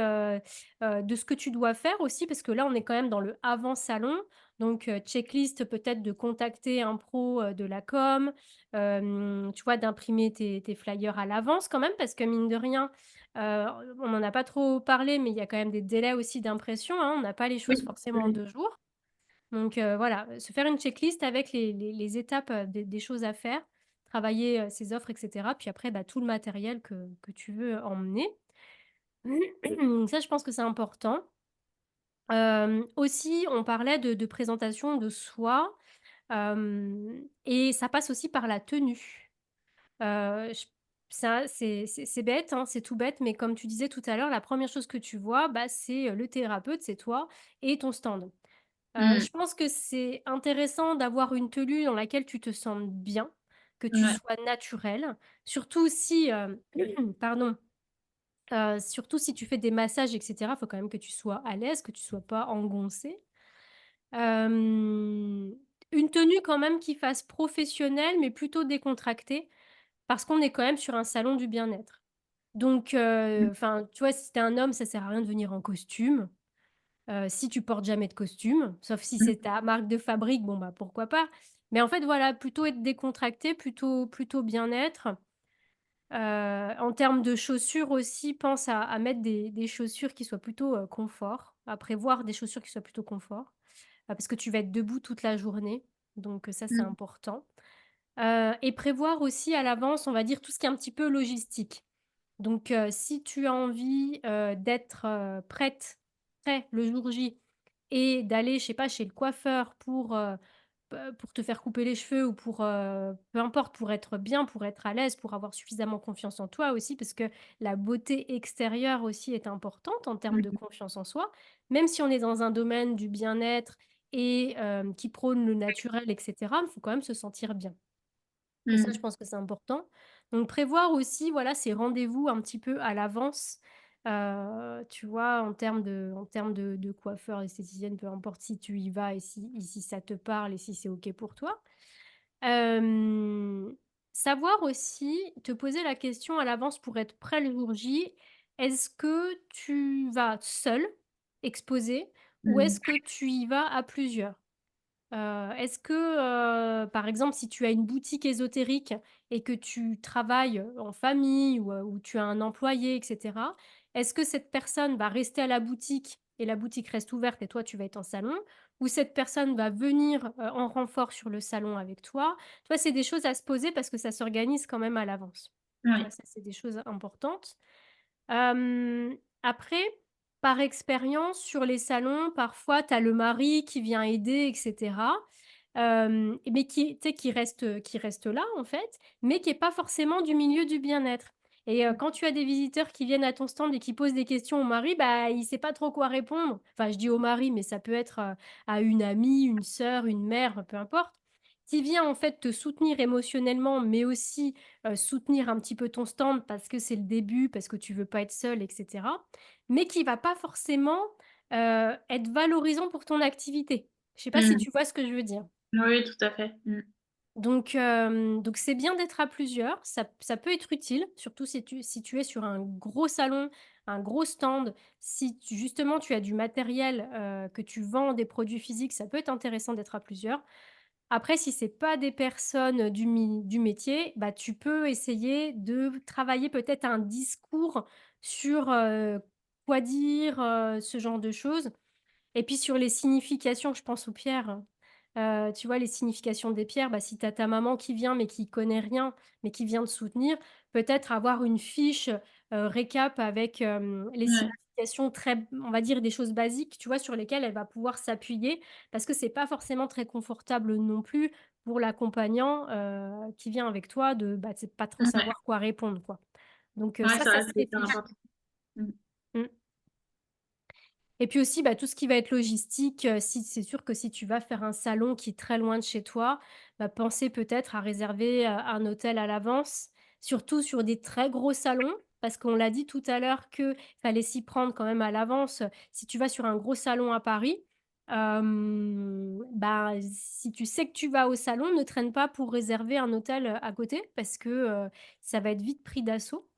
de ce que tu dois faire aussi, parce que là, on est quand même dans le avant salon. Donc, checklist peut-être de contacter un pro, de la com, tu vois, d'imprimer tes flyers à l'avance quand même parce que mine de rien, heu, on n'en a pas trop parlé, mais il y a quand même des délais aussi d'impression, hein. On n'a pas les Oui. choses forcément en Oui. 2 jours. Donc voilà, se faire une checklist avec les étapes, des choses à faire, travailler, ses offres et cetera. Puis après, bah, tout le matériel que tu veux emmener. Ça, je pense que c'est important. Aussi, on parlait de présentation de soi, et ça passe aussi par la tenue. Je ça c'est bête, hein, c'est tout bête, mais comme tu disais tout à l'heure, la première chose que tu vois, bah, c'est, le thérapeute, c'est toi et ton stand. Mmh. Je pense que c'est intéressant d'avoir une tenue dans laquelle tu te sens bien, que tu Ouais. sois naturel, surtout si, pardon, surtout si tu fais des massages et cetera, il faut quand même que tu sois à l'aise, que tu sois pas engoncé. Hem, une tenue quand même qui fasse professionnelle, mais plutôt décontractée. Parce qu'on est quand même sur un salon du bien-être. Donc Mmh. enfin, tu vois, si tu es un homme, ça sert à rien de venir en costume, si tu portes jamais de costume, sauf si Mmh. c'est ta marque de fabrique, bon, bah, pourquoi pas. Mais en fait, voilà, plutôt être décontracté, plutôt bien-être. En termes de chaussures aussi, pense à mettre des chaussures qui soient plutôt, confort, à prévoir des chaussures qui soient plutôt confort, parce que tu vas être debout toute la journée, donc ça, c'est Mmh. important. Et prévoir aussi à l'avance, on va dire, tout ce qui est un petit peu logistique. Donc, si tu as envie, d'être, prêt le jour J et d'aller, je sais pas, chez le coiffeur pour te faire couper les cheveux ou pour, peu importe, pour être bien, pour être à l'aise, pour avoir suffisamment confiance en toi aussi, parce que la beauté extérieure aussi est importante en termes de Mmh. confiance en soi. Même si on est dans un domaine du bien-être et qui prône le naturel et cetera, il faut quand même se sentir bien. Et ça, je Mmh. pense que c'est important. Donc prévoir aussi, voilà, ces rendez-vous un petit peu à l'avance, Tu vois? En termes de coiffeur, esthéticienne, peu importe si tu y vas et si ça te parle et si c'est OK pour toi. Hem, Savoir aussi te poser la question à l'avance pour être prêt le jour J. Est-ce que tu vas seul exposer ou Mmh. est-ce que tu y vas à plusieurs? Est-ce que, par exemple, si tu as une boutique ésotérique et que tu travailles en famille ou tu as un employé et cetera, est-ce que cette personne va rester à la boutique et la boutique reste ouverte et toi tu vas être en salon? Ou cette personne va venir, en renfort sur le salon avec toi? Tu vois, c'est des choses à se poser parce que ça s'organise quand même à l'avance. Tu vois, Ouais. ça, c'est des choses importantes. Après, par expérience, sur les salons, parfois, tu as le mari qui vient aider et cetera, mais qui reste là, en fait, mais qui est pas forcément du milieu du bien-être et quand tu as des visiteurs qui viennent à ton stand et qui posent des questions au mari, bah, il sait pas trop quoi répondre. Enfin, je dis au mari, mais ça peut être, à une amie, une sœur, une mère, peu importe, qui vient, en fait, te soutenir émotionnellement, mais aussi soutenir un petit peu ton stand parce que c'est le début, parce que tu veux pas être seul et cetera, mais qui va pas forcément, être valorisant pour ton activité. Je sais pas si Mmh. tu vois ce que je veux dire? Oui, tout à fait. Mmh. Donc c'est bien d'être à plusieurs, ça peut être utile, surtout si tu es sur un gros salon, un gros stand. Si tu justement tu as du matériel, que tu vends des produits physiques, ça peut être intéressant d'être à plusieurs. Après, si c'est pas des personnes du métier, bah, tu peux essayer de travailler peut-être un discours sur, quoi dire, ce genre de choses. Et puis sur les significations, je pense aux pierres. Tu vois, les significations des pierres, bah, si tu as ta maman qui vient, mais qui connaît rien, mais qui vient te soutenir, peut-être avoir une fiche, récap avec, les Ouais. significations très on va dire des choses basiques, tu vois, sur lesquelles elle va pouvoir s'appuyer. Parce que c'est pas forcément très confortable non plus pour l'accompagnant, qui vient avec toi bah, de pas trop Ouais. savoir quoi répondre, quoi. Donc, Ouais, ça, c'est ça vrai se que c'est hyper réfléchit. important. Mmh. Mmh. Et puis aussi, bah, tout ce qui va être logistique, si c'est sûr que si tu vas faire un salon qui est très loin de chez toi, bah, penser peut-être à réserver, un hôtel à l'avance, surtout sur des très gros salons. Parce qu'on l'a dit tout à l'heure qu'il fallait s'y prendre quand même à l'avance. Si tu vas sur un gros salon à Paris, bah, si tu sais que tu vas au salon, ne traîne pas pour réserver un hôtel, à côté parce que, ça va être vite pris d'assaut,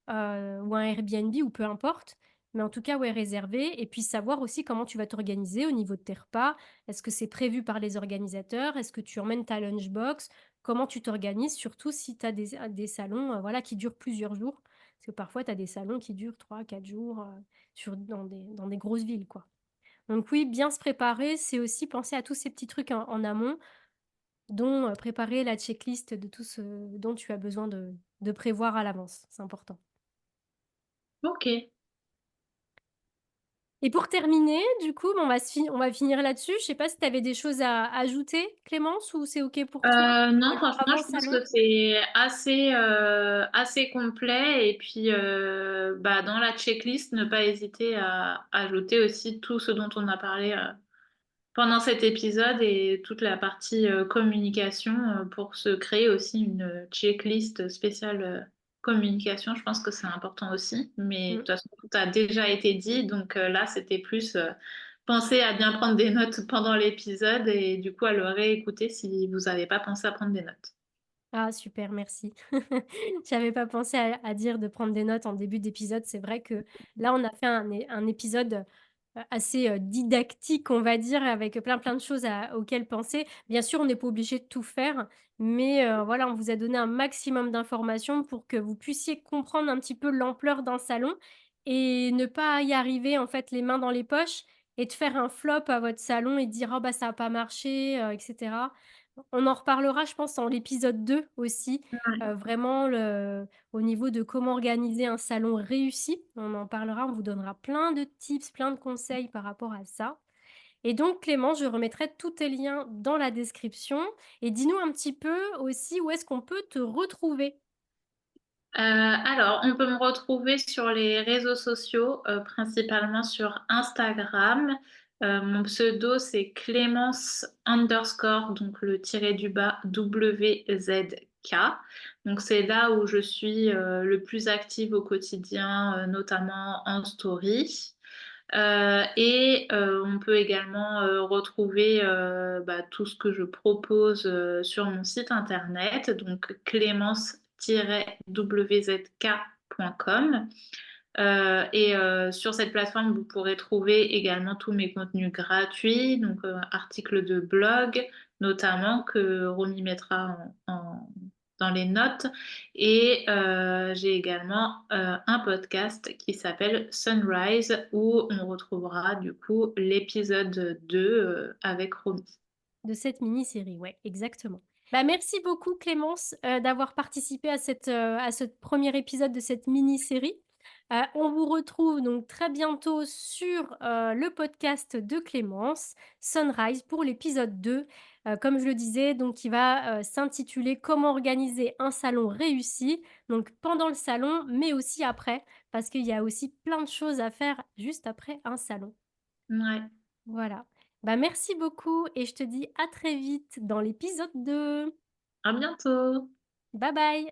ou un Airbnb ou peu importe. Mais en tout cas, ouais, réserver et puis savoir aussi comment tu vas t'organiser au niveau de tes repas. Est-ce que c'est prévu par les organisateurs? Est-ce que tu emmènes ta lunchbox? Comment tu t'organises? Surtout si tu as des salons, voilà, qui durent plusieurs jours. Parce que parfois, tu as des salons qui durent 3, 4 jours, dans des grosses villes, quoi. Donc oui, bien se préparer, c'est aussi penser à tous ces petits trucs en amont, dont, préparer la checklist de tout ce dont tu as besoin de prévoir à l'avance. C'est important. OK. Et pour terminer, du coup, bah, on va finir là-dessus. Je sais pas si tu avais des choses à ajouter, Clémence, ou c'est OK pour toi pour Non, le franchement, avant je pense salon? que c'est assez complet et puis, bah, dans la checklist, ne pas hésiter à ajouter aussi tout ce dont on a parlé, pendant cet épisode et toute la partie, communication, pour se créer aussi une checklist spéciale, communication. Je pense que c'est important aussi, mais de Mmh. toute façon, tout a déjà été dit, donc là, c'était plus, penser à bien prendre des notes pendant l'épisode et du coup, à le réécouter si vous avez pas pensé à prendre des notes. Ah super, merci. J'avais pas pensé à dire de prendre des notes en début d'épisode. C'est vrai que là, on a fait un épisode, assez, didactique, on va dire, avec plein de choses auxquelles penser. Bien sûr, on n'est pas obligé de tout faire, mais voilà, on vous a donné un maximum d'informations pour que vous puissiez comprendre un petit peu l'ampleur d'un salon et ne pas y arriver, en fait, les mains dans les poches et de faire un flop à votre salon et de dire: «Oh bah, ça a pas marché», et cetera. On en reparlera, je pense, dans l'épisode 2 aussi, Ouais. vraiment au niveau de comment organiser un salon réussi. On en parlera, on vous donnera plein de tips, plein de conseils par rapport à ça. Et donc Clément, je remettrai tous tes liens dans la description et dis-nous un petit peu aussi où est-ce qu'on peut te retrouver? Alors, on peut me retrouver sur les réseaux sociaux, principalement sur Instagram. Mon pseudo, c'est Clémence_, donc le tiré du bas WZK. Donc c'est là où je suis, le plus active au quotidien, notamment en story. On peut également, retrouver, tout ce que je propose, sur mon site internet, donc clémence-wzk.com. Sur cette plateforme, vous pourrez trouver également tous mes contenus gratuits, donc articles de blog notamment que Romy mettra dans les notes. J'ai également un podcast qui s'appelle Sunrise où on retrouvera du coup l'épisode 2 avec Romy. De cette mini-série, ouais, exactement. Bah, merci beaucoup Clémence, d'avoir participé à ce premier épisode de cette mini-série. On vous retrouve donc très bientôt sur, le podcast de Clémence, Sunrise, pour l'épisode 2. Comme je le disais, donc qui va, s'intituler «Comment organiser un salon réussi», donc pendant le salon, mais aussi après, parce qu'il y a aussi plein de choses à faire juste après un salon. Ouais, Voilà. Bah, merci beaucoup et je te dis à très vite dans l'épisode 2. à bientôt! Bye bye.